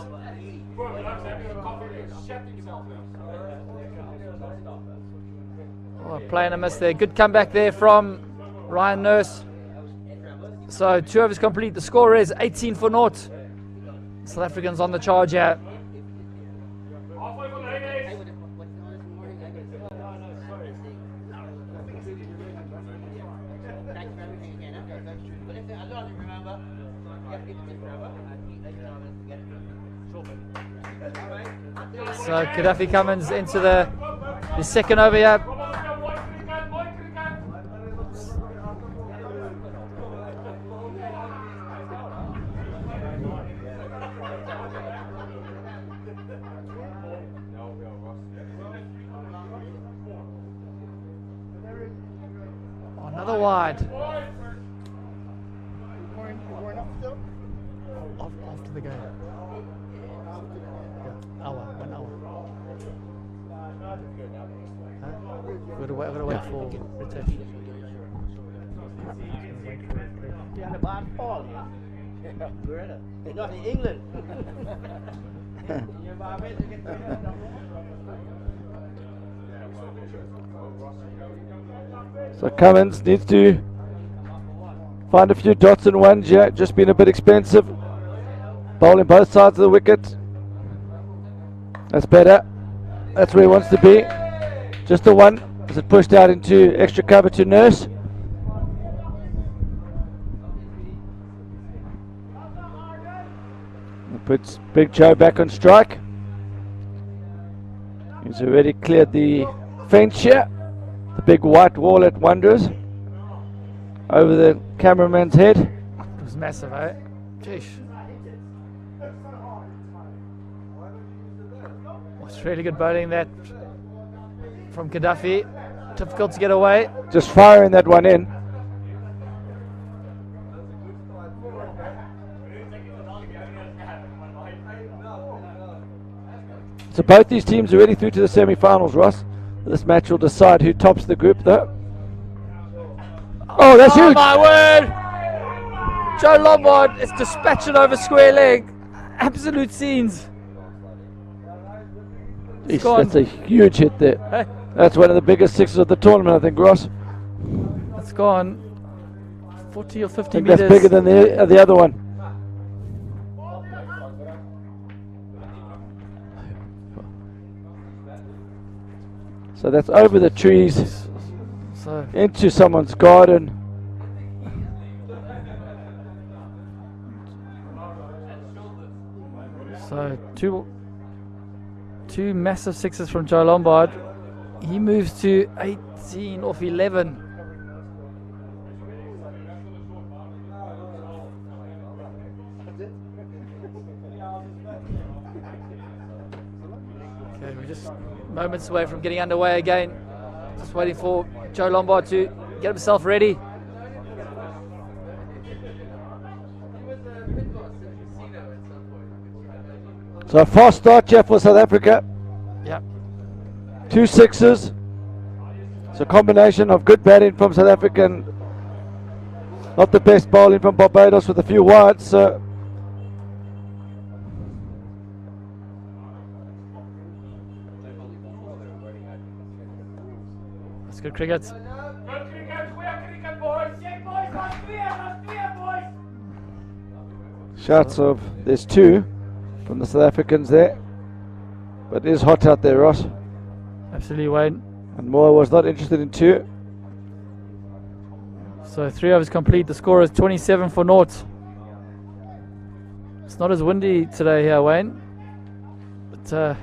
Oh, playing a miss there. Good comeback there from Ryan Nurse. So 2 overs complete. The score is 18 for naught. South Africans on the charge here. So Gaddafi Cummins into the second over here. Another wide. After the game. One hour. Huh? We've got to wait for rotation. Yeah, the bar Paul. It's not in England. So Cummins needs to find a few dots and ones here. Just been a bit expensive. Bowling both sides of the wicket. That's better. That's where he wants to be. Just the one. As it pushed out into extra cover to Nurse. It puts Big Joe back on strike. He's already cleared the fence here. The big white wall at Wanderers. Over the cameraman's head. It was massive, eh? Jeez. It's really good bowling that from Gaddafi. Difficult to get away. Just firing that one in. So both these teams are already through to the semi-finals, Ross. This match will decide who tops the group, though. Oh, that's huge! Oh my word! Joe Lombard is dispatching over square leg. Absolute scenes. That's a huge hit there. Hey. That's one of the biggest sixes of the tournament, I think, Ross. It's gone 40 or 50 I think meters. that's bigger than the other one. So that's over the trees, So into someone's garden. two massive sixes from Joe Lombard. He moves to 18 off 11. Okay, we're just moments away from getting underway again. Just waiting for Joe Lombard to get himself ready. So a fast start here for South Africa. Yep. 2 sixes. It's a combination of good batting from South Africa and not the best bowling from Barbados with a few wides. So That's good cricket. Good cricket, we are cricket boys. Yeah, boys, last clear, boys. shots of, there's 2 from the South Africans there. But it is hot out there, Ross. Absolutely, Wayne. And Moore was not interested in 2. So 3 overs complete. The score is 27 for naught. It's not as windy today here, Wayne. But the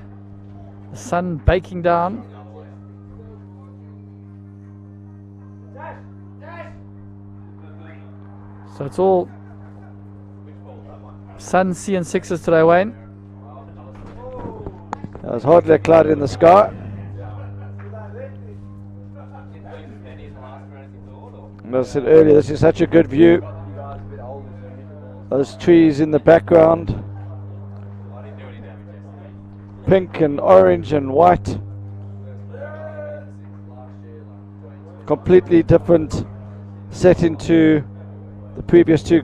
sun baking down. Dash, dash. So it's all sun, sea, and sixes today, Wayne. There's hardly a cloud in the sky. And as I said earlier, this is such a good view. Those trees in the background, pink and orange and white. Completely different setting to the previous two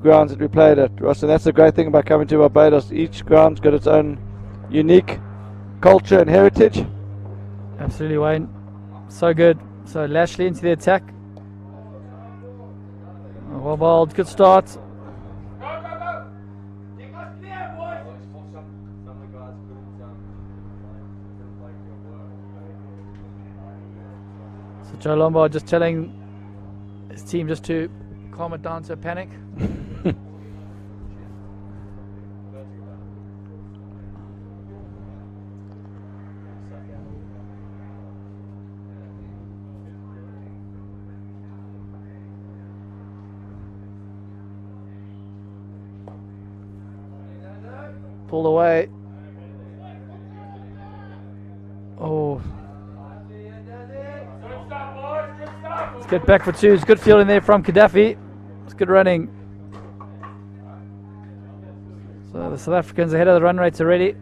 grounds that we played at, Ross. And that's the great thing about coming to Barbados. Each ground's got its own unique culture and heritage. Absolutely, Wayne. So good. So Lashley into the attack. Well bowled, good start. Go, go, go! You got clear, boys! So Joe Lombard just telling his team just to calm it down to a panic. Pulled away. Oh. Good stuff, boys! Good stuff! Let's get back for two. It's good fielding there from Gaddafi. It's good running. So the South Africans ahead of the run rates already.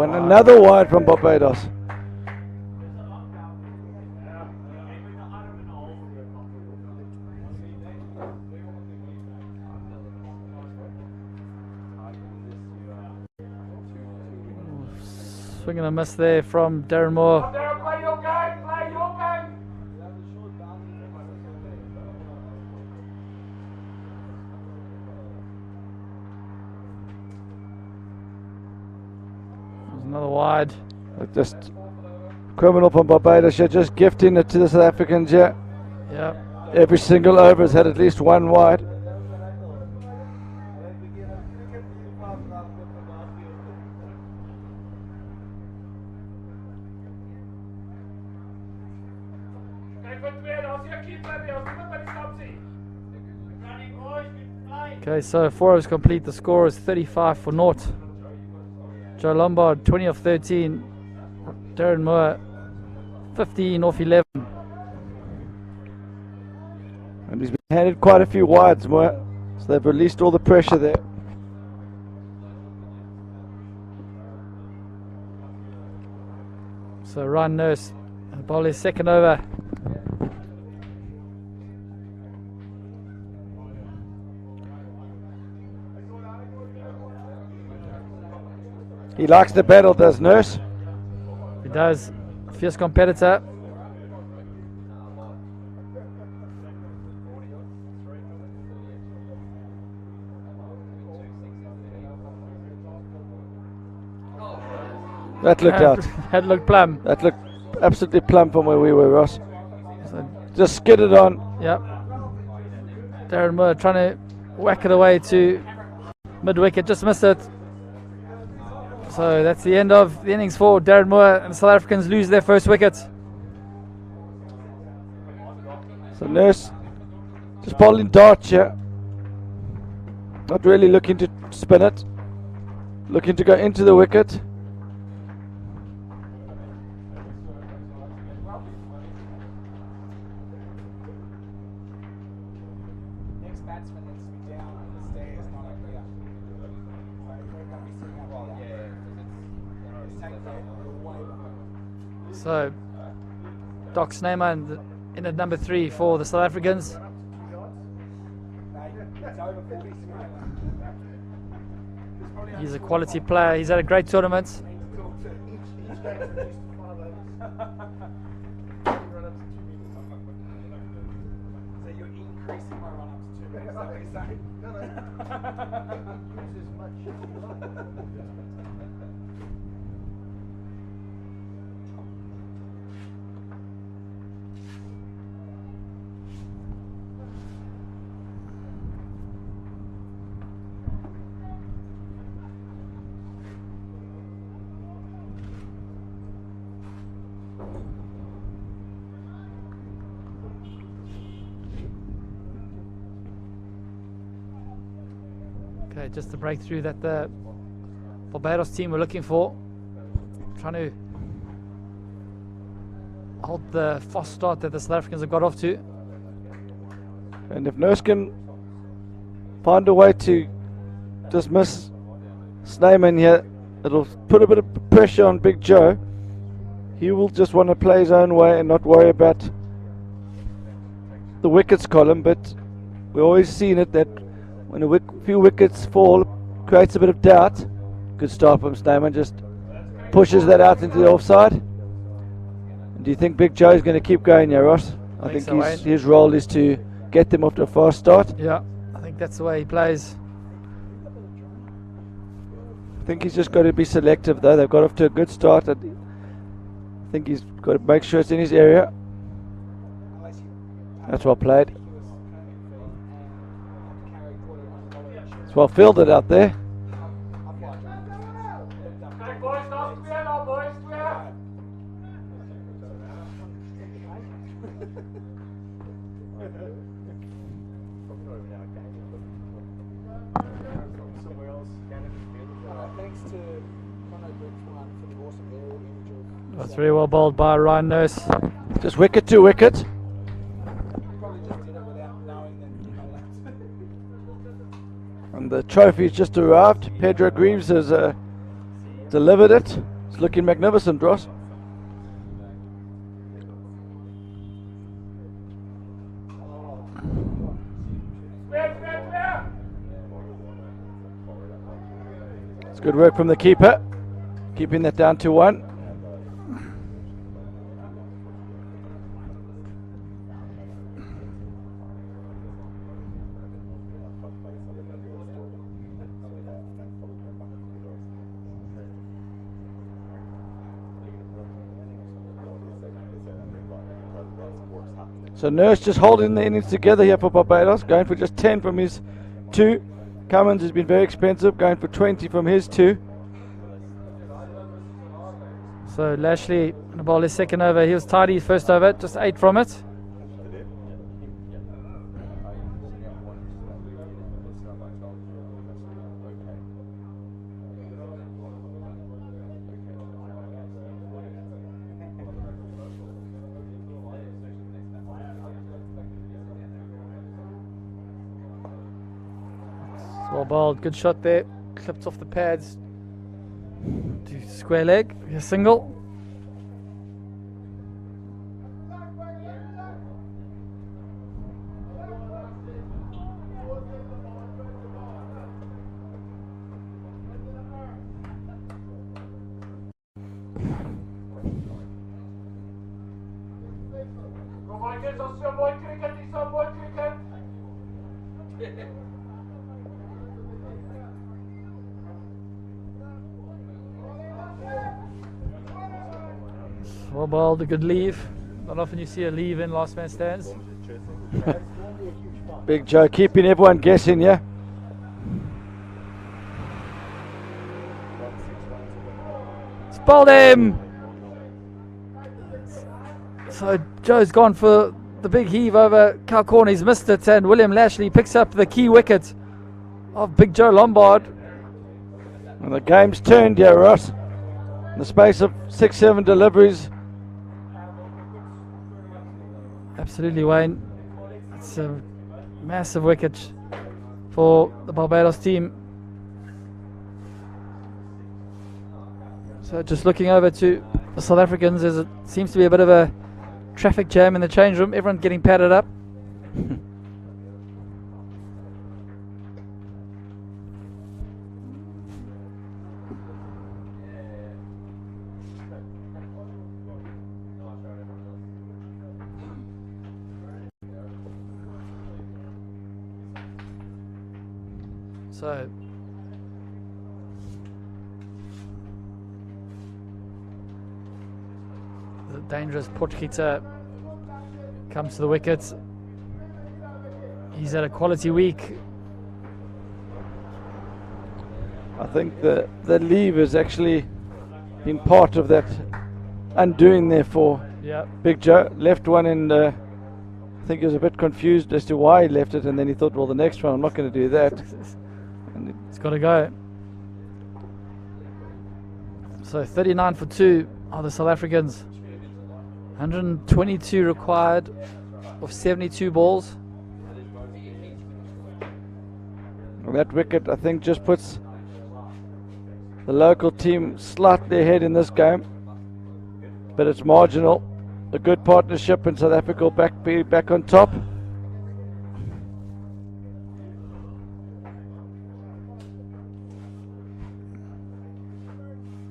And another wide from Barbados. Swing and a miss there from Darren Moore. There, play your game! Play your game! There's another wide. Just criminal from Barbados. You're just gifting it to the South Africans. Yeah, Yeah. every single over has had at least one wide. Kijk wat weer, als je keeper weer, als iemand bij die stap ziet. Running, boys, good play! Okay, so 4 overs complete. The score is 35 for naught. Joe Lombard 20 off 13. Darren Moore 15 off 11. And he's been handed quite a few wides, more. So they've released all the pressure there. So Ryan Nurse, bowler's second over. He likes the battle, does Nurse? He does. Fierce competitor. That looked out. That looked plumb. That looked absolutely plumb from where we were, Ross. So, Just skidded on. yep. Darren Moore trying to whack it away to mid wicket, just missed it. So that's the end of the innings for Darren Moore, and the South Africans lose their first wicket. So Nurse just bowling darts here. Not really looking to spin it. Looking to go into the wicket. Next batsman needs to be down on the stairs, not up here. So Doc Snyman in at number 3 for the South Africans. He's a quality player. He's had a great tournament. So you're increasing my run up to 2 minutes. Is that what you're saying? Use as much as you like. Okay, just the breakthrough that the Barbados team were looking for. Trying to hold the fast start that the South Africans have got off to. And if Nurse can find a way to dismiss Snyman here, it'll put a bit of pressure on Big Joe. He will just want to play his own way and not worry about the wickets column, but we've always seen it that when a few wickets fall, creates a bit of doubt. Good start from Snyman, just pushes that out into the offside. And do you think Big Joe is going to keep going here, Ross? I think so, his role is to get them off to a fast start. Yeah, I think that's the way he plays. I think he's just got to be selective though. They've got off to a good start. I think he's got to make sure it's in his area. That's well played. It's well fielded out there. Kijk boys, nog twee nou boys, twee. Somewhere else. Thanks to Conor Griffwan for the awesome aerial image of. That's very well bowled by Ryan Nurse. Just wicket to wicket. Probably just did it without knowing that you're not allowed to. And the trophy's just arrived. Pedro Greaves has delivered it. It's looking magnificent, Ross. It's good work from the keeper, keeping that down to 1. So Nurse just holding the innings together here for Barbados, going for just 10 from his 2. Cummins has been very expensive, going for 20 from his 2. So Lashley on the ball his second over. He was tidy first over, just 8 from it. Well bowled, good shot there. Clipped off the pads to square leg, a single. Kom maar, dit is zo mooi cricket, die zo mooi cricket. Well bowled, a good leave. Not often you see a leave in last man stands. Big Joe keeping everyone guessing, yeah? It's bowled him! So Joe's gone for the big heave over Cow Corner. He's missed it, and William Lashley picks up the key wicket of Big Joe Lombard. And the game's turned here, Ross. In the space of 6-7 deliveries. Absolutely, Wayne. It's a massive wicket for the Barbados team. So just looking over to the South Africans, there seems to be a bit of a traffic jam in the change room. Everyone getting padded up. So the dangerous Potgieter comes to the wickets. He's had a quality week. I think the leave has actually been part of that undoing there for Big Joe. Left one and I think he was a bit confused as to why he left it, and then he thought, well, the next one I'm not going to do that. And It's got to go. So 39 for 2 are the South Africans. 122 required of 72 balls. that wicket, I think, just puts the local team slightly ahead in this game. But it's marginal. A good partnership, and South Africa will be back on top.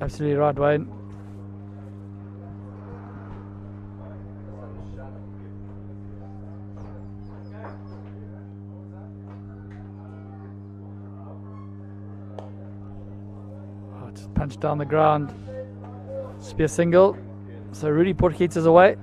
Absolutely right, Wayne. Oh, just punched down the ground. Spear single. So Rudy Potgieter is away.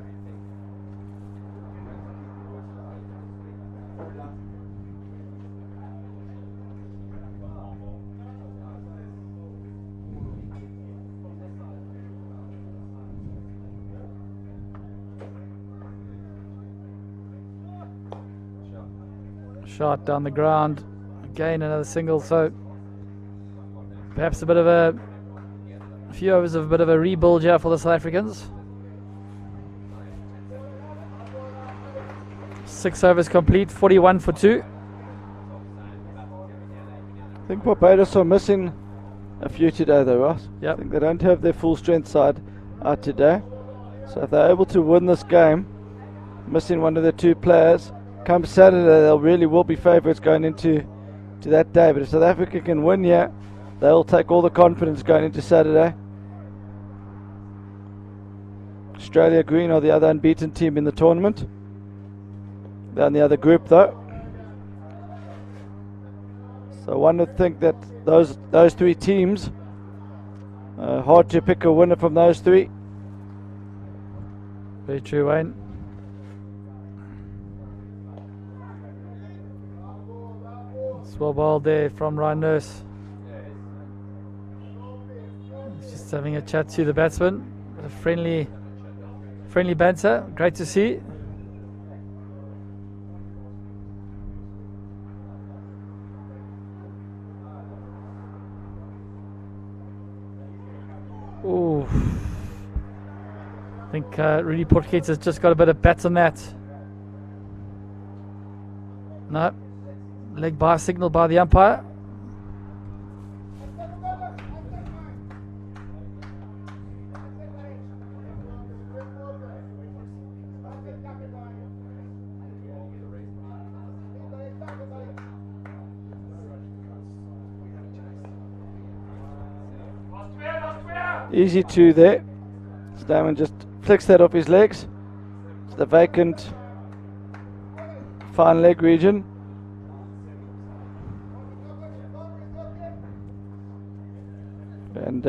Shot down the ground. Again, another single. So perhaps a bit of a few overs of a bit of a rebuild here for the South Africans. 6 overs complete, 41 for 2. I think Barbados are missing a few today though, Ross. Yep. I think they don't have their full strength side out today. So if they're able to win this game, missing one of their 2 players, come Saturday they really will be favourites going into that day. But if South Africa can win here, they'll take all the confidence going into Saturday. Australia Green are the other unbeaten team in the tournament. They're in the other group though. So one would think that those 3 teams, hard to pick a winner from those 3. Very true, Wayne. Swell ball there from Ryan Nurse. He's just having a chat to the batsman. A friendly banter. Great to see. Ooh. I think Rudy Potgieter has just got a bit of bats on that. No. Leg by signal by the umpire. Easy 2 there. Stamen just flicks that off his legs. It's the vacant fine leg region. And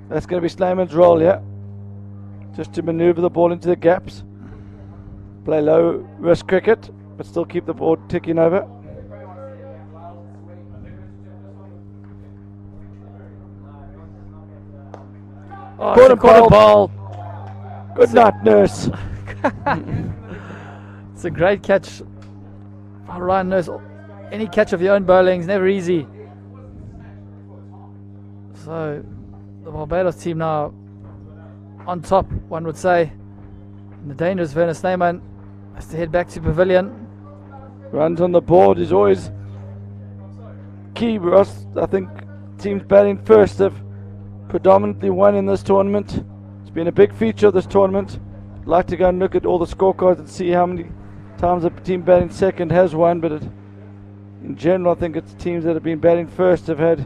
that's going to be Slayman's role here. Just to manoeuvre the ball into the gaps. Play low risk cricket, but still keep the ball ticking over. Oh, it's a quarter ball. Good night, Nurse. It's a great catch. Oh, Ryan Nurse. Any catch of your own bowling is never easy. So the Barbados team now on top, one would say. And the dangerous Werner Snyman has to head back to pavilion. Runs on the board is always key, Ross. I think teams batting first have predominantly won in this tournament. It's been a big feature of this tournament. I'd like to go and look at all the scorecards and see how many times a team batting second has won, but in general I think it's teams that have been batting first have had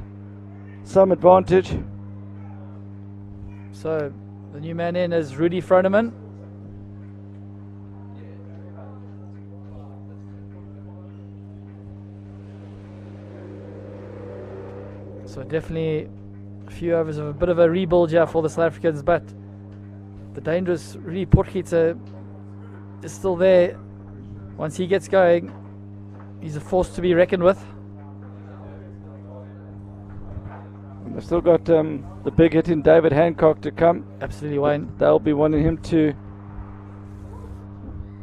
some advantage. So the new man in is Rudy Froneman. So definitely a few overs of a bit of a rebuild here for the South Africans, but the dangerous Rudy Potgieter is still there. Once he gets going, he's a force to be reckoned with. And they've still got the big hit in David Hancock to come. Absolutely, Wayne. They'll be wanting him to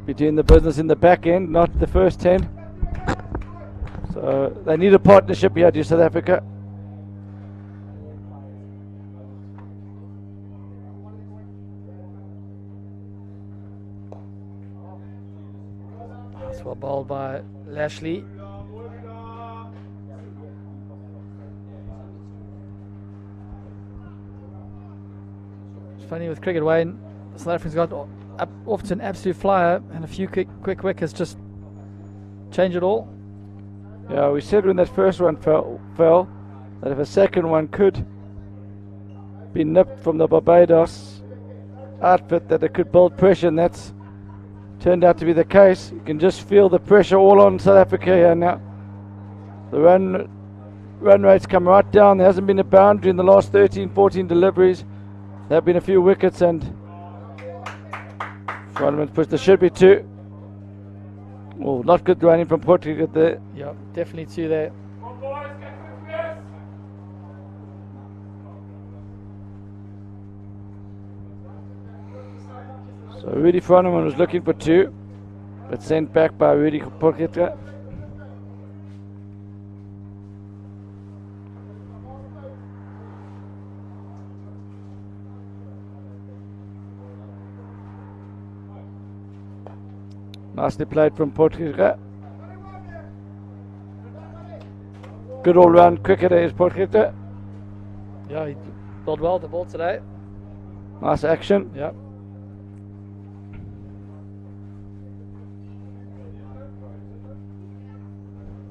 be doing the business in the back end, not the first 10. So they need a partnership here, do South Africa. That's well bowled by Lashley. It's funny with cricket, Wayne, South Africa's got up off to an absolute flyer, and a few quick wickets just change it all. Yeah, we said when that first one fell that if a second one could be nipped from the Barbados outfit, that it could build pressure, and that's turned out to be the case. You can just feel the pressure all on South Africa here now. The run rates come right down. There hasn't been a boundary in the last 13, 14 deliveries. There have been a few wickets, and Frontman's pushed. There should be two. Oh, not good running from Portugal there. Yeah, definitely two there. Come on, boys, get quick, yes. So Rudy Frontman was looking for two, but sent back by Rudy Portugal. Nicely played from Portugal. Good all-round cricketer is Portugal. Yeah, he bowled well the ball today. Nice action. Yeah.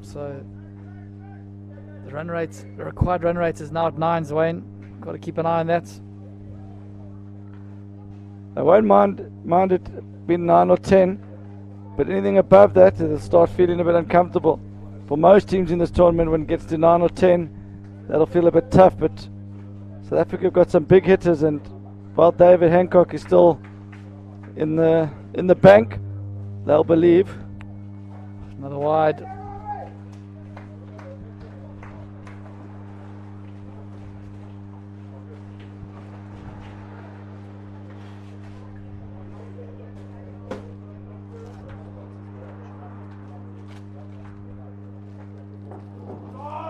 So the run rate, the required run rate is now at 9s, Wayne. Got to keep an eye on that. I won't mind it being 9 or 10, but anything above that, they'll start feeling a bit uncomfortable. For most teams in this tournament, when it gets to 9 or 10, that'll feel a bit tough. But South Africa have got some big hitters, and while David Hancock is still in the bank, they'll believe. Another wide.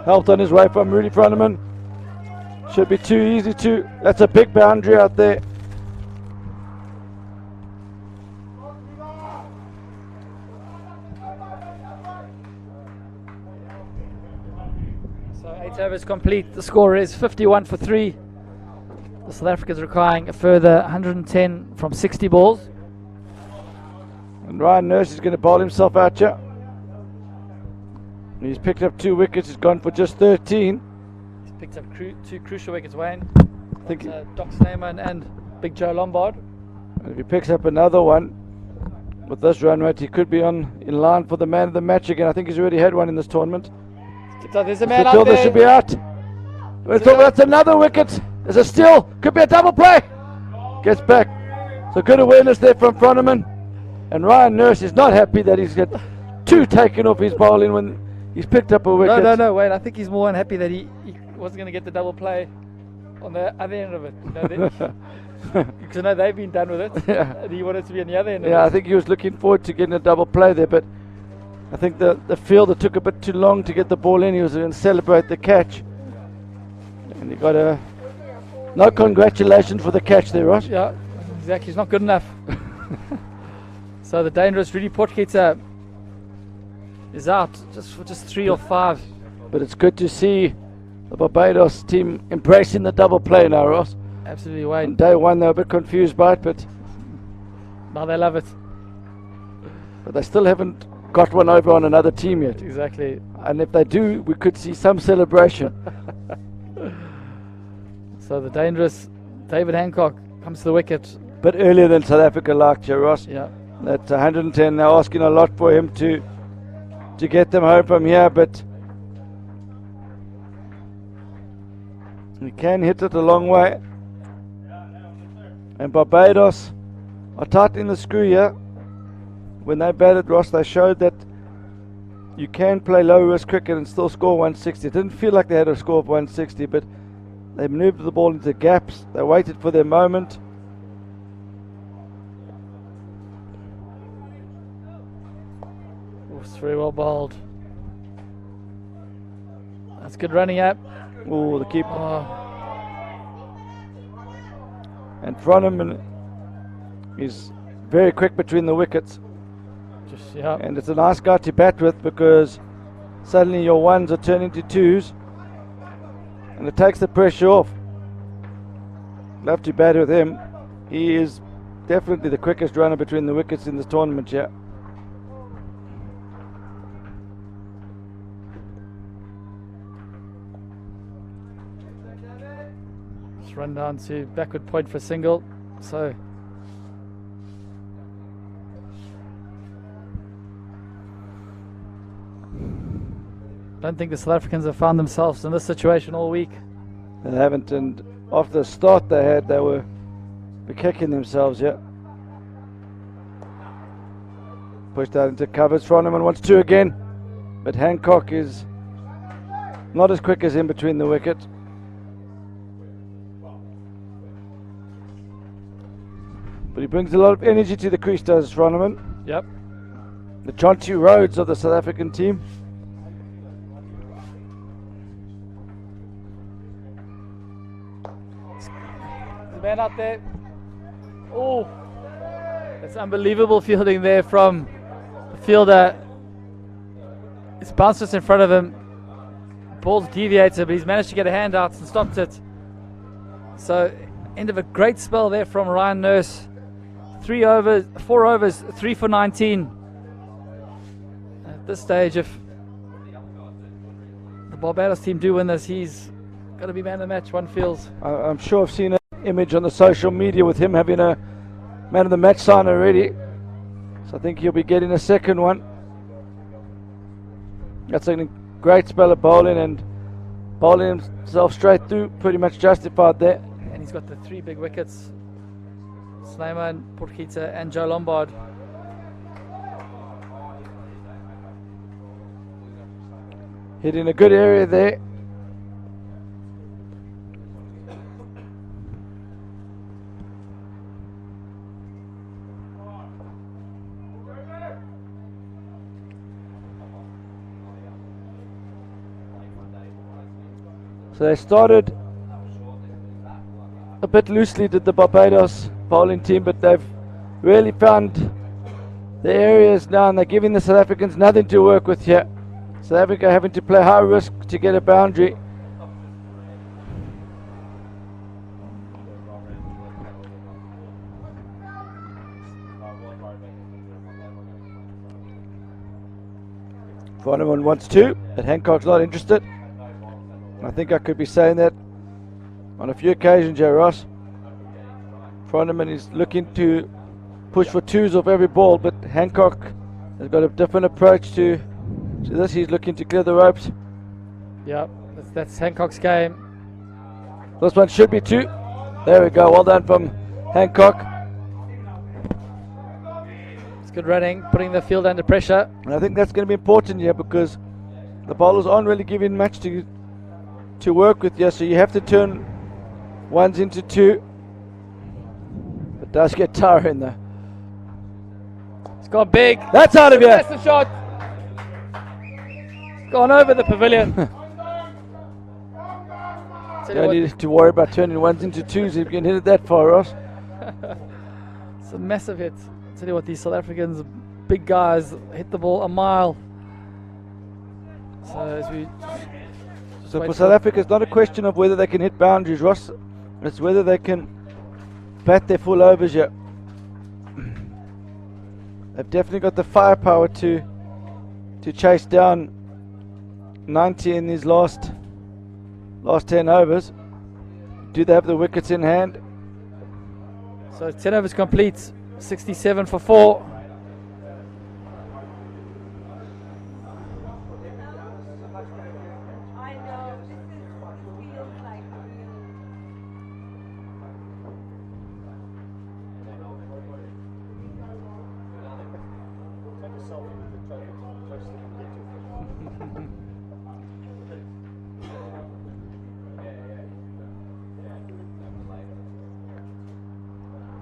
Helped on his way from Rudy Frontman. Should be too easy to. That's a big boundary out there. So 8 overs complete. The score is 51 for 3. The South Africans requiring a further 110 from 60 balls. And Ryan Nurse is going to bowl himself out here. He's picked up 2 wickets. He's gone for just 13. He's picked up 2 crucial wickets, Wayne. I think Doc Snyman and Big Joe Lombard. if he picks up another one with this run rate, he could be in line for the man of the match again. I think he's already had one in this tournament. There's a man Mr. out Tilda there. should be out. That's another wicket. There's a steal. Could be a double play. Gets back. So good awareness there from Frontman. And Ryan Nurse is not happy that he's got 2 taken off his bowling when he's picked up a wicket. No, wait. I think he's more unhappy that he wasn't going to get the double play on the other end of it. Because I know they've been done with it. Yeah. And he wanted to be on the other end of it. Yeah, I think he was looking forward to getting a double play there, but I think the fielder took a bit too long to get the ball in. He was going to celebrate the catch. And he got a... No congratulations for the catch there, Ross. Yeah, exactly. He's not good enough. So the dangerous Rudy Potgieter is out for just 3 or 5. But it's good to see the Barbados team embracing the double play now, Ross. Absolutely, On Wayne. day one, they were a bit confused by it, but Now they love it. they still haven't got one over on another team yet. Exactly. And if they do, we could see some celebration. So the dangerous David Hancock comes to the wicket. But earlier than South Africa liked you, Ross. Yeah. That 110, they're asking a lot for him to get them home from here, but he can hit it a long way. And Barbados are tightening the screw here. When they batted, Ross, they showed that you can play low risk cricket and still score 160. It didn't feel like they had a score of 160, but they moved the ball into gaps. They waited for their moment. It's very well bowled. That's good running up. Oh, the keeper. Oh, And Froneman is very quick between the wickets. just, yeah. And it's a nice guy to bat with because suddenly your ones are turning to twos. And it takes the pressure off. Love to bat with him. He is definitely the quickest runner between the wickets in this tournament here. Just run down to backward point for single. So don't think the South Africans have found themselves in this situation all week. They haven't, and after the start they had, they were kicking themselves, yeah. Pushed out into covers. Froneman wants two again, but Hancock is not as quick as him between the wicket. But he brings a lot of energy to the crease, does Froneman. Yep. The Chonty Rhodes of the South African team. The man out there. Oh, that's unbelievable fielding there from the fielder. It's bounced just in front of him. Ball's deviated, but he's managed to get a hand out and stopped it. So, end of a great spell there from Ryan Nurse. 4 overs, 3 for 19. At this stage, if the Barbados team do win this, he's got to be man of the match, one feels. I'm sure I've seen an image on the social media with him having a man of the match sign already. So I think he'll be getting a second one. That's a great spell of bowling, and bowling himself straight through, pretty much justified there. And he's got the 3 big wickets. Snyman, Porkita and Joe Lombard. Hit in a good area there. So they started a bit loosely, did the Barbados bowling team, but they've really found the areas now, and they're giving the South Africans nothing to work with here. South Africa having to play high risk to get a boundary. Froneman wants two, but Hancock's not interested. I think I could be saying that on a few occasions, Joe Ross. Froneman is looking to push for twos off every ball, but Hancock has got a different approach to this. He's looking to clear the ropes. Yep, that's Hancock's game. This one should be two. There we go. Well done from Hancock. It's good running, putting the field under pressure. And I think that's going to be important here because the bowlers aren't really giving much to work with here, so you have to turn ones into two. It does get tiring though. It's gone big. That's out of here. That's the shot. It's gone over the pavilion. Tell you Don't what, need to worry about turning ones into twos if you can hit it that far, Ross. it's a massive hit. Tell you what, these South Africans, big guys, hit the ball a mile. So as we So for South Africa, it's not a question of whether they can hit boundaries, Ross. It's whether they can bat their full overs here. They've definitely got the firepower to chase down 90 in these last 10 overs. Do they have the wickets in hand? So 10 overs complete, 67 for 4. I know, this feels like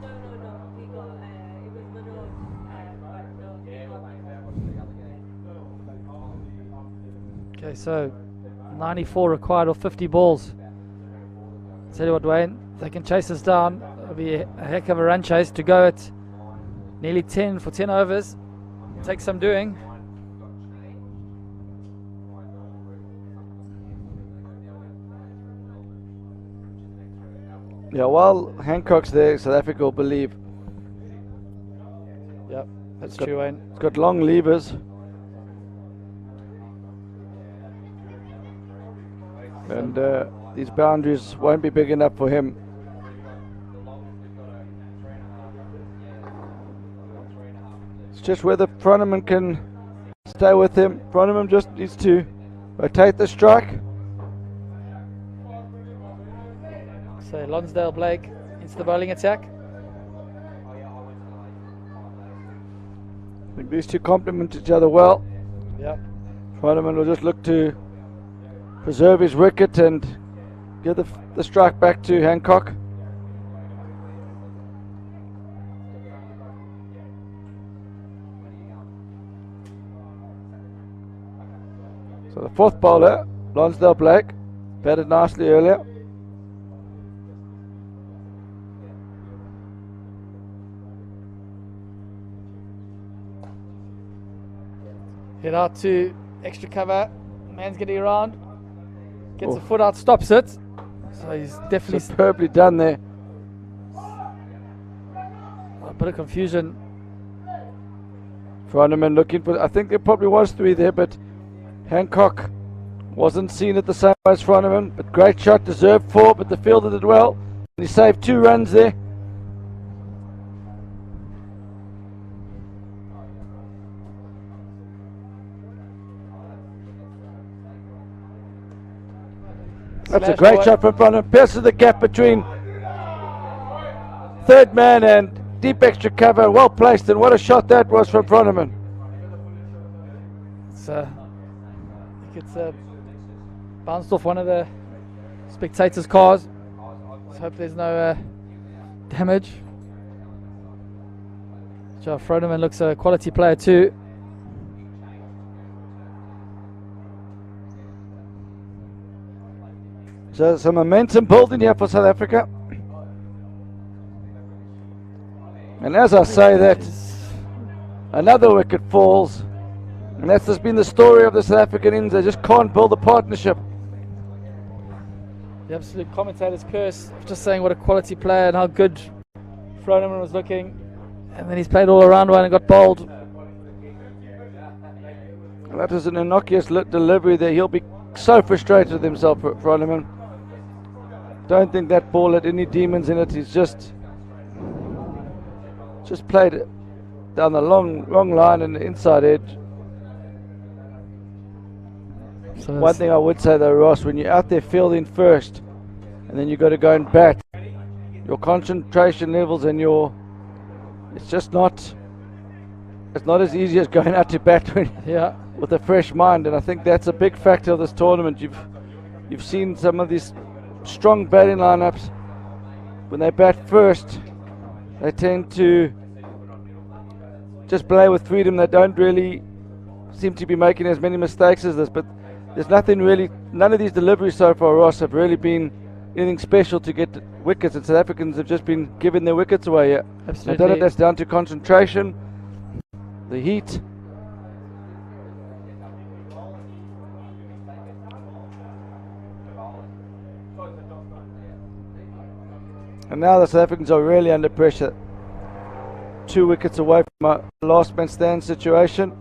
No, we got, it was the road, but no, we got. Okay, so 94 required or 50 balls. Tell you what, Dwayne, if they can chase us down, it'll be a heck of a run chase to go at nearly 10 for 10 overs. Take some doing. Yeah, while Hancock's there, South Africa will believe. Yep, that's Got- true, Wayne. It's got long levers. And these boundaries won't be big enough for him. It's just whether Froneman can stay with him. Froneman just needs to rotate the strike. So Lonsdale Blake into the bowling attack. I think these two complement each other well. Yep. Froneman will just look to preserve his wicket and give the strike back to Hancock. So the fourth bowler, Lonsdale Blake, batted nicely earlier. Head out to extra cover. Man's getting around. Gets Oh. a foot out, stops it. So he's definitely Superbly done there. a bit of confusion. Froneman looking for, I think there probably was three there, but Hancock wasn't seen at the same way as Froneman. But great shot, deserved four, but the fielder did well. And he saved 2 runs there. That's a Slash great away. shot from Froneman. Pierces the gap between third man and deep extra cover. Well placed, and what a shot that was from Froneman. It's, I think it's bounced off one of the spectators' cars. Let's hope there's no damage. Joe Froneman looks a quality player too. So some momentum building here for South Africa. And as I say that, another wicket falls. And that's just been the story of the South African innings. They just can't build a partnership. The absolute commentator's curse, just saying what a quality player and how good Froneman was looking. And then he's played all around one and got bowled. Well, that was an innocuous delivery there. He'll be so frustrated with himself, Froneman. Don't think that ball had any demons in it. He's just played it down the long line and the inside edge. So One thing I would say though, Ross, when you're out there fielding first and then you've got to go and bat, your concentration levels and it's just not as easy as going out to bat yeah, with a fresh mind, and I think that's a big factor of this tournament. You've seen some of these strong batting lineups. When they bat first, they tend to just play with freedom. They don't really seem to be making as many mistakes as this, but there's none of these deliveries so far, Ross, have really been anything special to get wickets, and South Africans have just been giving their wickets away here. I don't know absolutely. if that's down to concentration, the heat. And now the South Africans are really under pressure. 2 wickets away from a last man stand situation.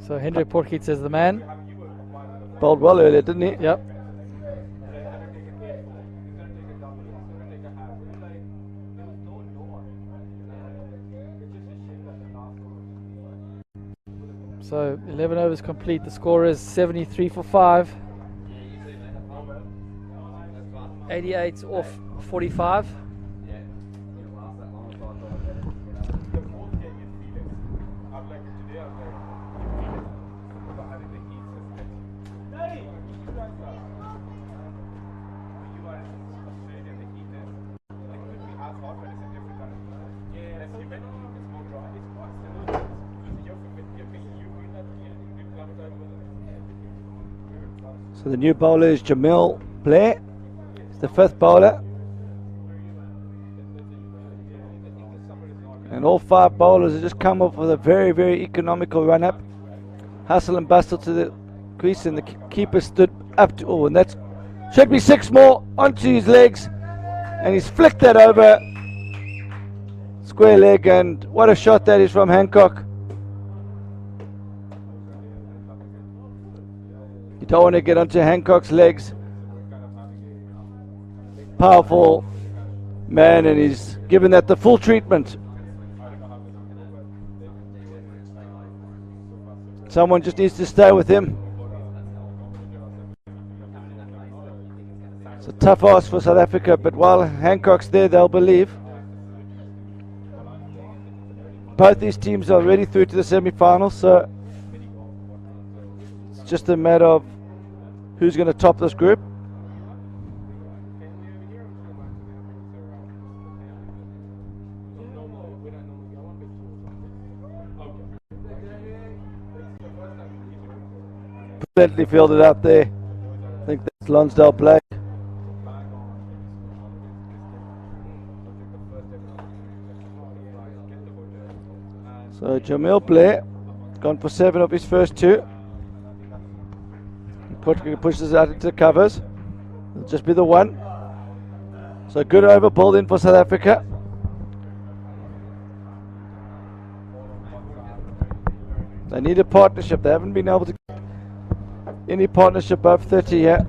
So Hendrik Porkies is the man. Bowled well earlier, didn't he? Yep. So 11 overs complete. The score is 73 for 5. 88 off 45. So the new bowler is Jamil Blair. He's the 5th bowler. And all 5 bowlers have just come up with a very, very economical run-up. Hustle and bustle to the crease, and the keeper stood up to, and that should be 6 more onto his legs, and he's flicked that over. Square leg, and what a shot that is from Hancock. You don't want to get onto Hancock's legs. Powerful man, and he's given that the full treatment. Someone just needs to stay with him. It's a tough ask for South Africa, but while Hancock's there, they'll believe. Both these teams are already through to the semi-finals, so it's just a matter of who's going to top this group. Brilliantly fielded out there. I think that's Lonsdale Blake. So Jamil Blair gone for 7 of his first 2. Pushes out into the covers. It'll just be the 1. So good over ball in for South Africa. They need a partnership. They haven't been able to get any partnership above 30 yet.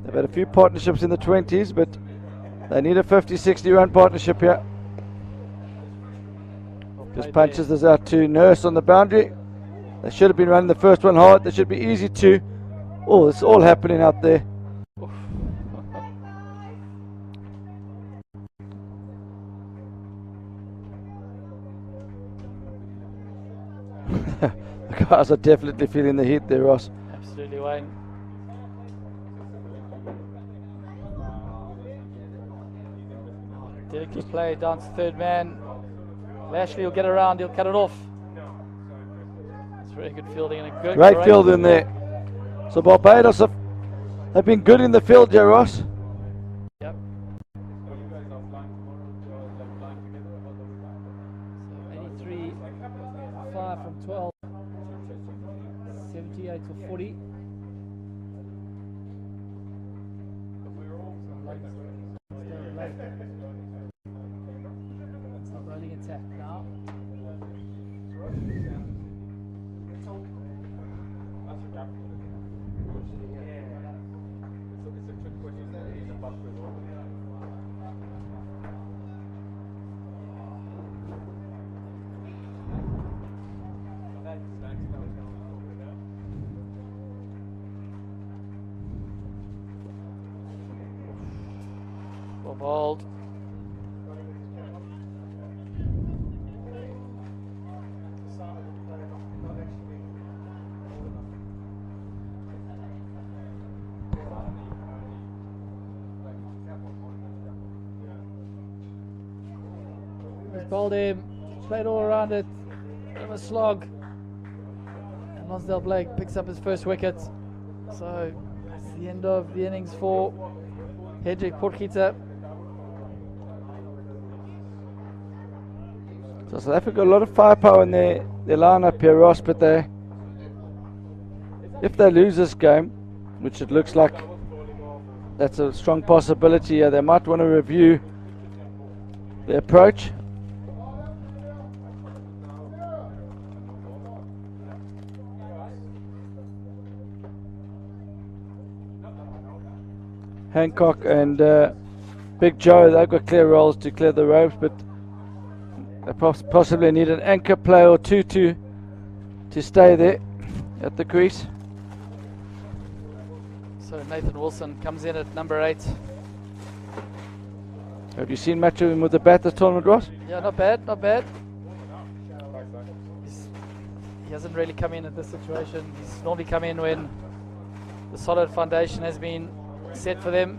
They've had a few partnerships in the 20s, but they need a 50-60 run partnership here. Just punches this out to Nurse on the boundary. They should have been running the first one hard. They should be easy to. Oh, it's all happening out there. The guys are definitely feeling the heat there, Ross. Absolutely, Wayne. Delicate play down to 3rd man. Lashley will get around, he'll cut it off. It's very good fielding and a good Great field in there. So Barbados have been good in the field, yeah, Ross. Yep. So 83, 5 from 12. 78 to 40. Rolling attack now. Balled. He's bowled him, played all around it, bit of a slog, and Lonsdale Blake picks up his first wicket. So that's the end of the innings for Hendrik Potgieter. So South Africa got a lot of firepower in their lineup here, Ross, but if they lose this game, which it looks like that's a strong possibility here, they might want to review their approach. Hancock and Big Joe, they've got clear roles to clear the ropes, but they possibly need an anchor player or two to stay there at the crease. So Nathan Wilson comes in at number 8. Have you seen much of him with the bat this tournament, Ross? Yeah, not bad, not bad. He hasn't really come in at this situation. He's normally come in when the solid foundation has been set for them.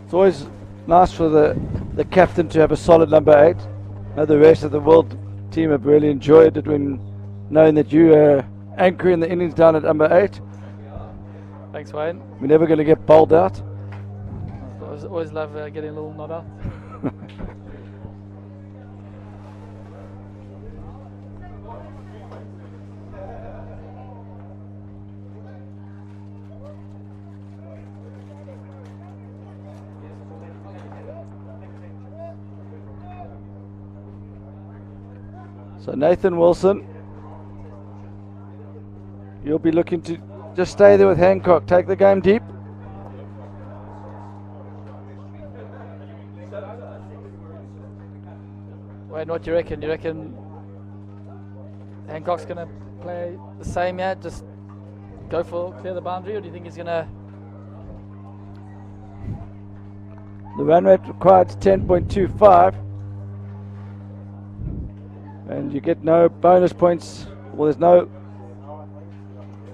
It's always nice for the captain to have a solid number 8. Now the rest of the world team have really enjoyed it when knowing that you are anchoring the innings down at number 8. Thanks, Wayne. We're never going to get bowled out. Always love getting a little nod out. So Nathan Wilson, you'll be looking to just stay there with Hancock, take the game deep. Wayne, what do you reckon? Do you reckon Hancock's going to play the same yet? Just go for clear the boundary, or do you think he's going to? The run rate required is 10.25. And you get no bonus points. Well, there's no.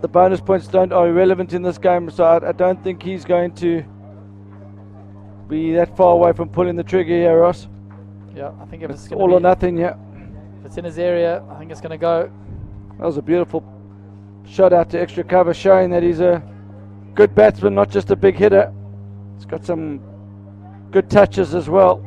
The bonus points are irrelevant in this game, so I don't think he's going to be that far away from pulling the trigger here, Ross. Yeah, I think if it's All or nothing, yeah. If it's in his area, I think it's going to go. That was a beautiful shot out to extra cover, showing that he's a good batsman, not just a big hitter. He's got some good touches as well.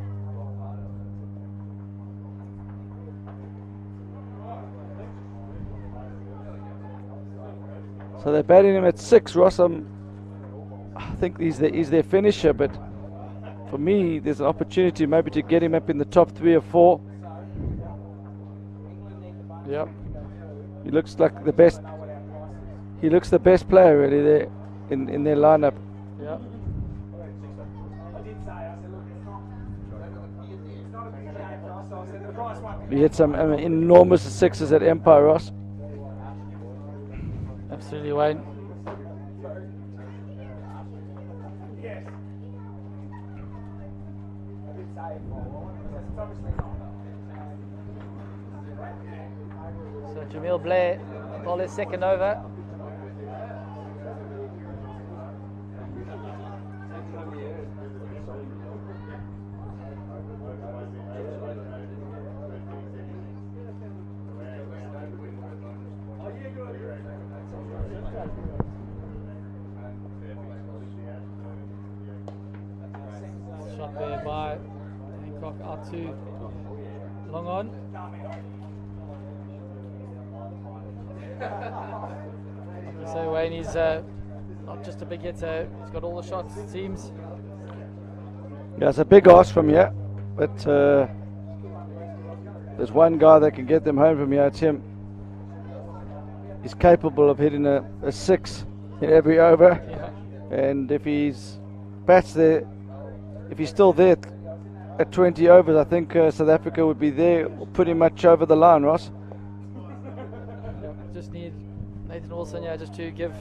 So they're batting him at 6, Ross. I think he's their finisher, but for me, there's an opportunity maybe to get him up in the top 3 or 4. Yep. He looks like the best. He looks the best player really there in their lineup. Yep. He hit some enormous 6s at Empire, Ross. Absolutely, Wayne. So Jamil Blair, ball his second over. Shot there by Hancock out to long on. So Wayne, he's not just a big hitter, he's got all the shots, it seems. Yeah, it's a big ask from here, but there's one guy that can get them home from here, it's him. He's capable of hitting a 6 in every over, Yeah. and if he's bats there, if he's still there at 20 overs, I think South Africa would be there pretty much over the line, Ross. Just need Nathan Wilson, yeah, just to give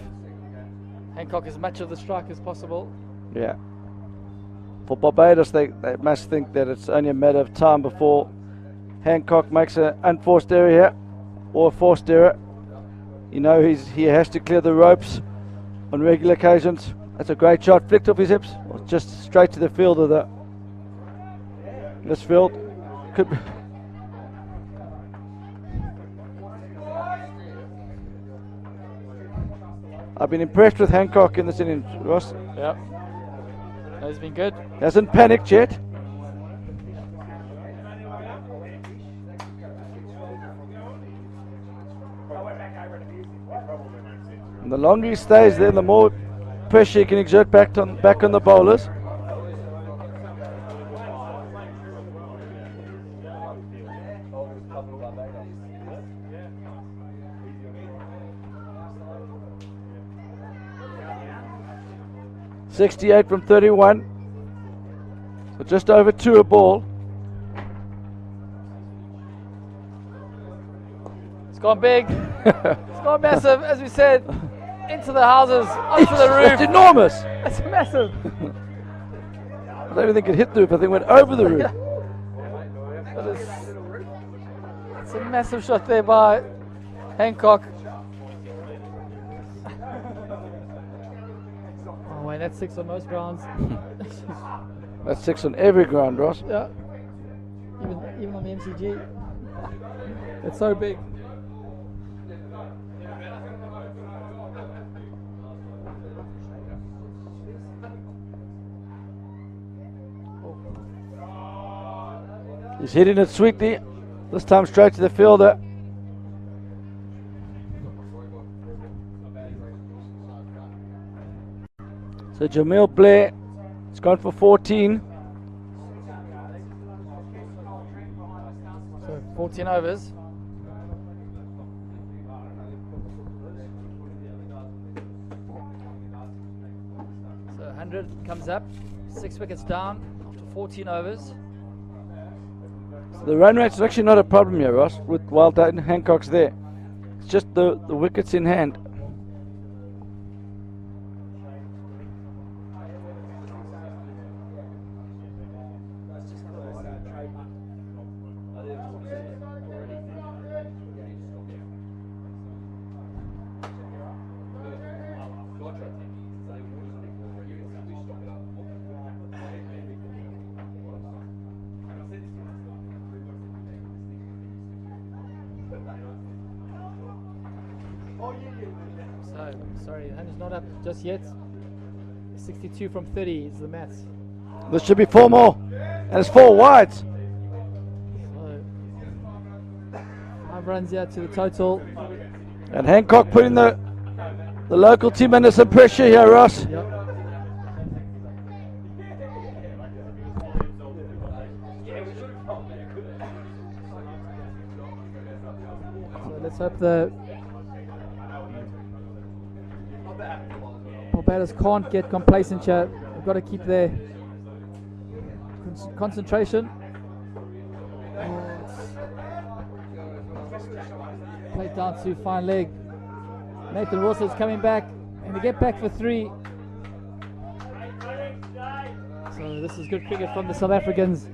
Hancock as much of the strike as possible. Yeah. For Barbados, they must think that it's only a matter of time before Hancock makes an unforced error here, or a forced error. You know, he has to clear the ropes on regular occasions. That's a great shot, flicked off his hips, just straight to the fielder though. This field could be. I've been impressed with Hancock in this innings, Ross. Yeah. He's been good. Hasn't panicked yet. And the longer he stays there, the more pressure he can exert back on the bowlers. .68 from 31, so just over 2 a ball. It's gone big. It's gone massive, as we said, into the houses, onto the roof. That's enormous. That's massive. I don't even think it hit the roof. I think it went over the roof. It's a massive shot there by Hancock. Oh wait, that's 6 on most grounds. That's 6 on every ground, Ross. Yeah. Even on the MCG. It's so big. He's hitting it sweetly. This time straight to the fielder. So Jamil Blair has gone for 14. So 14 overs. So 100 comes up, 6 wickets down after 14 overs. So the run rate's actually not a problem here, Ross, with while Hancock's there. It's just the wickets in hand. So, sorry, the hand is not up just yet. 62 from 30 is the maths. There should be 4 more. And it's 4 wides. So, 5 runs here to the total. And Hancock putting the local team under some pressure here, Ross. Yep. So let's hope the Barbados can't get complacent here. They've got to keep their concentration. Played down to fine leg. Nathan Wilson's coming back, and they get back for 3. So this is good cricket from the South Africans.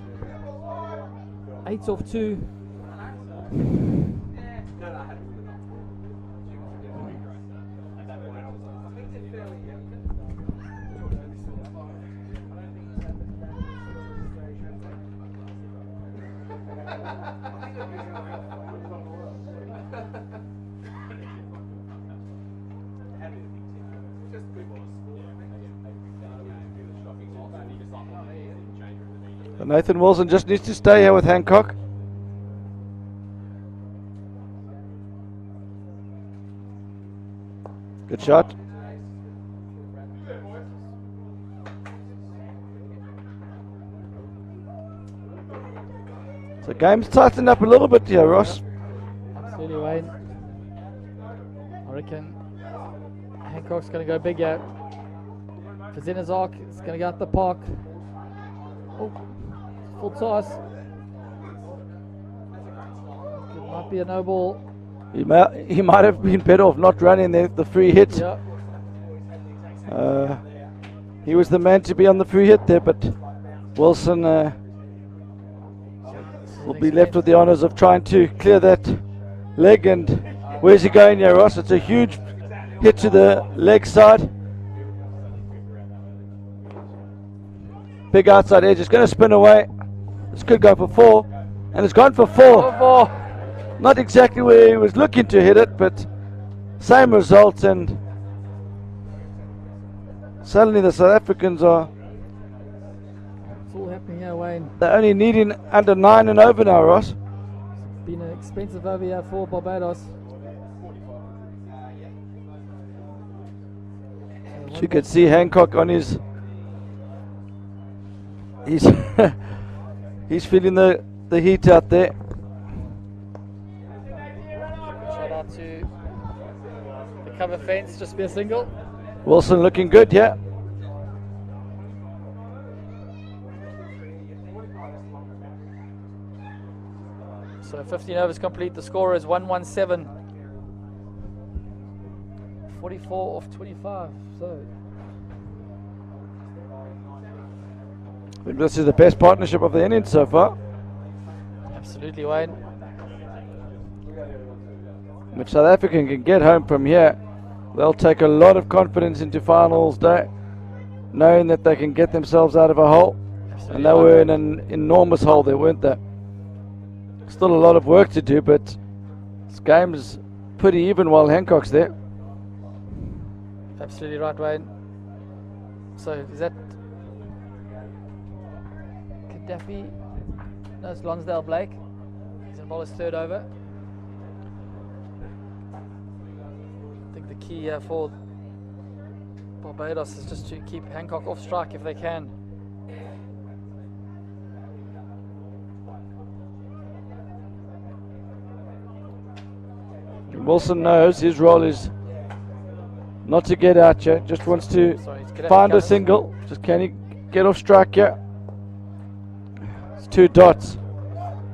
8 off 2. And Nathan Wilson just needs to stay here with Hancock. Good shot. So game's tightened up a little bit here, Ross. Absolutely, Wayne. I reckon Hancock's going to go big here. Fazinazark is going to go out the park. Oh, full toss. It might be a no ball. He might have been better off not running the free hit. Yeah. He was the man to be on the free hit there, but Wilson will be left with the honours of trying to clear that leg. And where's he going here, Ross? It's a huge hit to the leg side. Big outside edge. It's going to spin away. This could go for 4. And it's gone for 4. Not exactly where he was looking to hit it, but same result. And suddenly the South Africans are... It's all happening here, Wayne. They're only needing under 9 and over now, Ross. Been an expensive over here for Barbados. You could see Hancock on his... He's he's feeling the heat out there. Shout out to the cover fence, just be a single. Wilson looking good, yeah. So 15 overs complete. The score is 117. 44 off 25. So I think this is the best partnership of the innings so far. absolutely, Wayne. If South Africa can get home from here, they'll take a lot of confidence into finals day, knowing that they can get themselves out of a hole. Absolutely, And they were in an enormous hole there, weren't they? Still a lot of work to do, but this game is pretty even while Hancock's there. Absolutely right, Wayne. So is that Gaddafi? No, it's Lonsdale Blake. He's going to bowl his third over. I think the key for Barbados is just to keep Hancock off strike if they can. Wilson knows his role is not to get out here, just wants to find a single. Just can he get off strike here? It's 2 dots.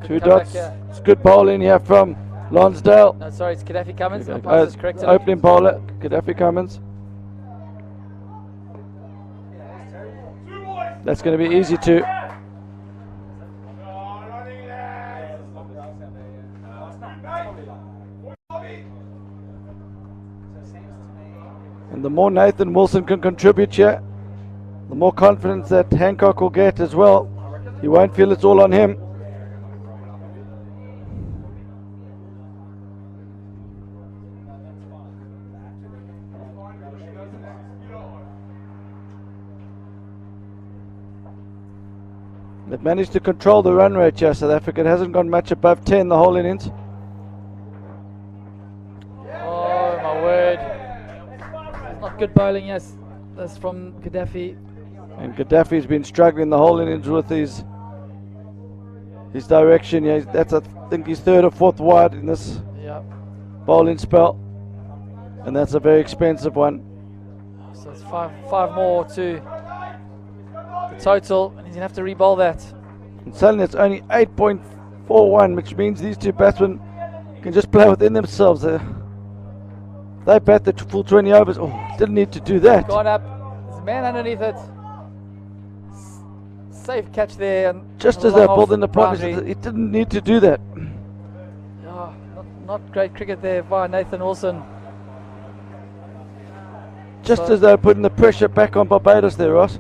Good 2 dots. It's good bowling here from Lonsdale. No, sorry, it's Gaddafi Cummins. Umpires has corrected it. Opening bowler, Gaddafi Cummins. That's going to be easy to. And the more Nathan Wilson can contribute here, the more confidence that Hancock will get as well. He won't feel it's all on him. They've managed to control the run rate here. South Africa hasn't gone much above 10 the whole innings. Oh my word. It's not good bowling, yes. That's from Gaddafi. And Gaddafi's been struggling the whole innings with his direction. Yeah, that's I think his 3rd or 4th wide in this bowling spell. And that's a very expensive one. So it's five more to the total, and he's going to have to re-bowl that. And suddenly it's only 8.41, which means these two batsmen can just play within themselves. They bat the full 20 overs. Oh, didn't need to do that. Gone up. There's a man underneath it. Safe catch there. And just as they pulled in the partnership, it didn't need to do that. Oh, not great cricket there by Nathan Wilson. Just as they were putting the pressure back on Barbados there, Ross.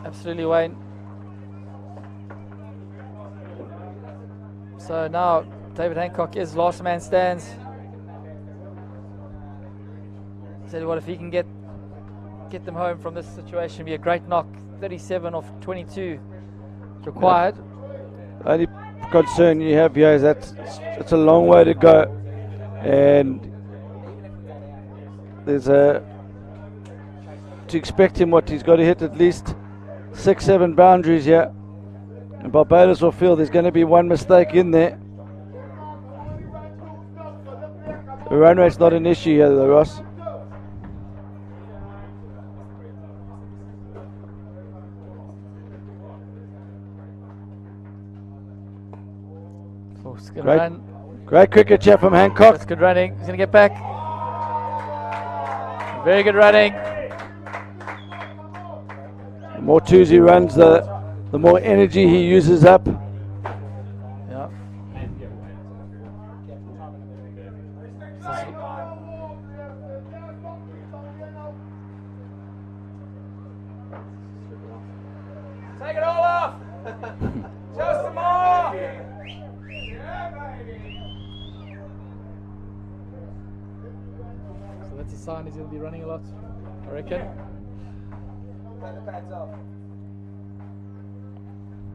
Absolutely, Wayne. So now David Hancock is last man stands. Tell you what, if he can get them home from this situation, be a great knock. 37 off 22 required. The only concern you have here is that it's a long way to go, and there's to expect him he's got to hit at least 6-7 boundaries here, and Barbados will feel there's going to be one mistake in there. The run rate's not an issue here though, Ross. Great cricket here from Hancock. That's good running. He's going to get back. Very good running. The more twos he runs, the more energy he uses up. Yeah. Take it all off! Just some more! So that's his sign, he's going to be running a lot, I reckon. Take the pads off.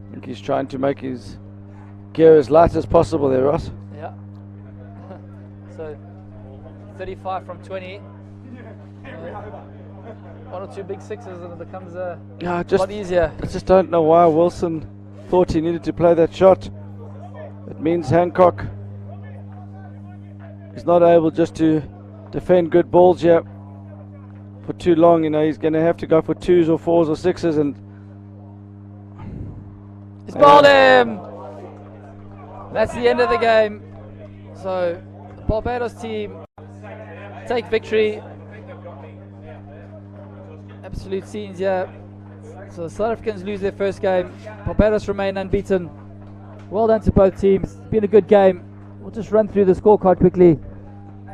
I think he's trying to make his gear as light as possible there, Ross. Yeah. So 35 from 20. One or two big sixes and it becomes a lot easier. I just don't know why Wilson thought he needed to play that shot. It means Hancock is not able just to defend good balls here for too long. You know, he's going to have to go for 2s or 4s or 6s, and he's bowled him. That's the end of the game. So the Barbados team take victory. Absolute scenes here. So the South Africans lose their first game. Barbados remain unbeaten. Well done to both teams. It's been a good game. We'll just run through the scorecard quickly.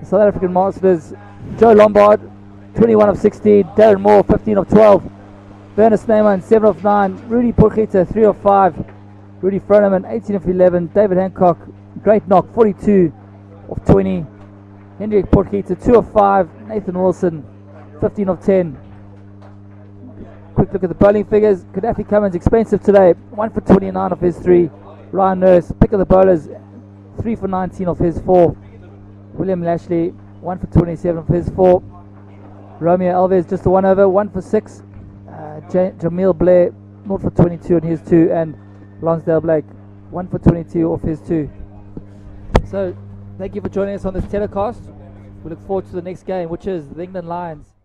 The South African Masters: Joe Lombard, 21 of 16. Darren Moore, 15 of 12. Werner Snyman, 7 of 9. Rudy Porchita, 3 of 5. Rudy Froneman, 18 of 11. David Hancock, great knock, 42 of 20. Hendrik Porchita, 2 of 5. Nathan Wilson, 15 of 10. quick look at the bowling figures. Gaddafi Cummins expensive today, 1 for 29 off his 3. Ryan Nurse, pick of the bowlers, 3 for 19 off his 4. William Lashley, 1 for 27 off his 4. Romeo Alves just the 1 over, 1 for 6. Jamil Blair, 0 for 22 on his 2. And Lonsdale Blake, 1 for 22 off his 2. So, thank you for joining us on this telecast. We look forward to the next game, which is the England Lions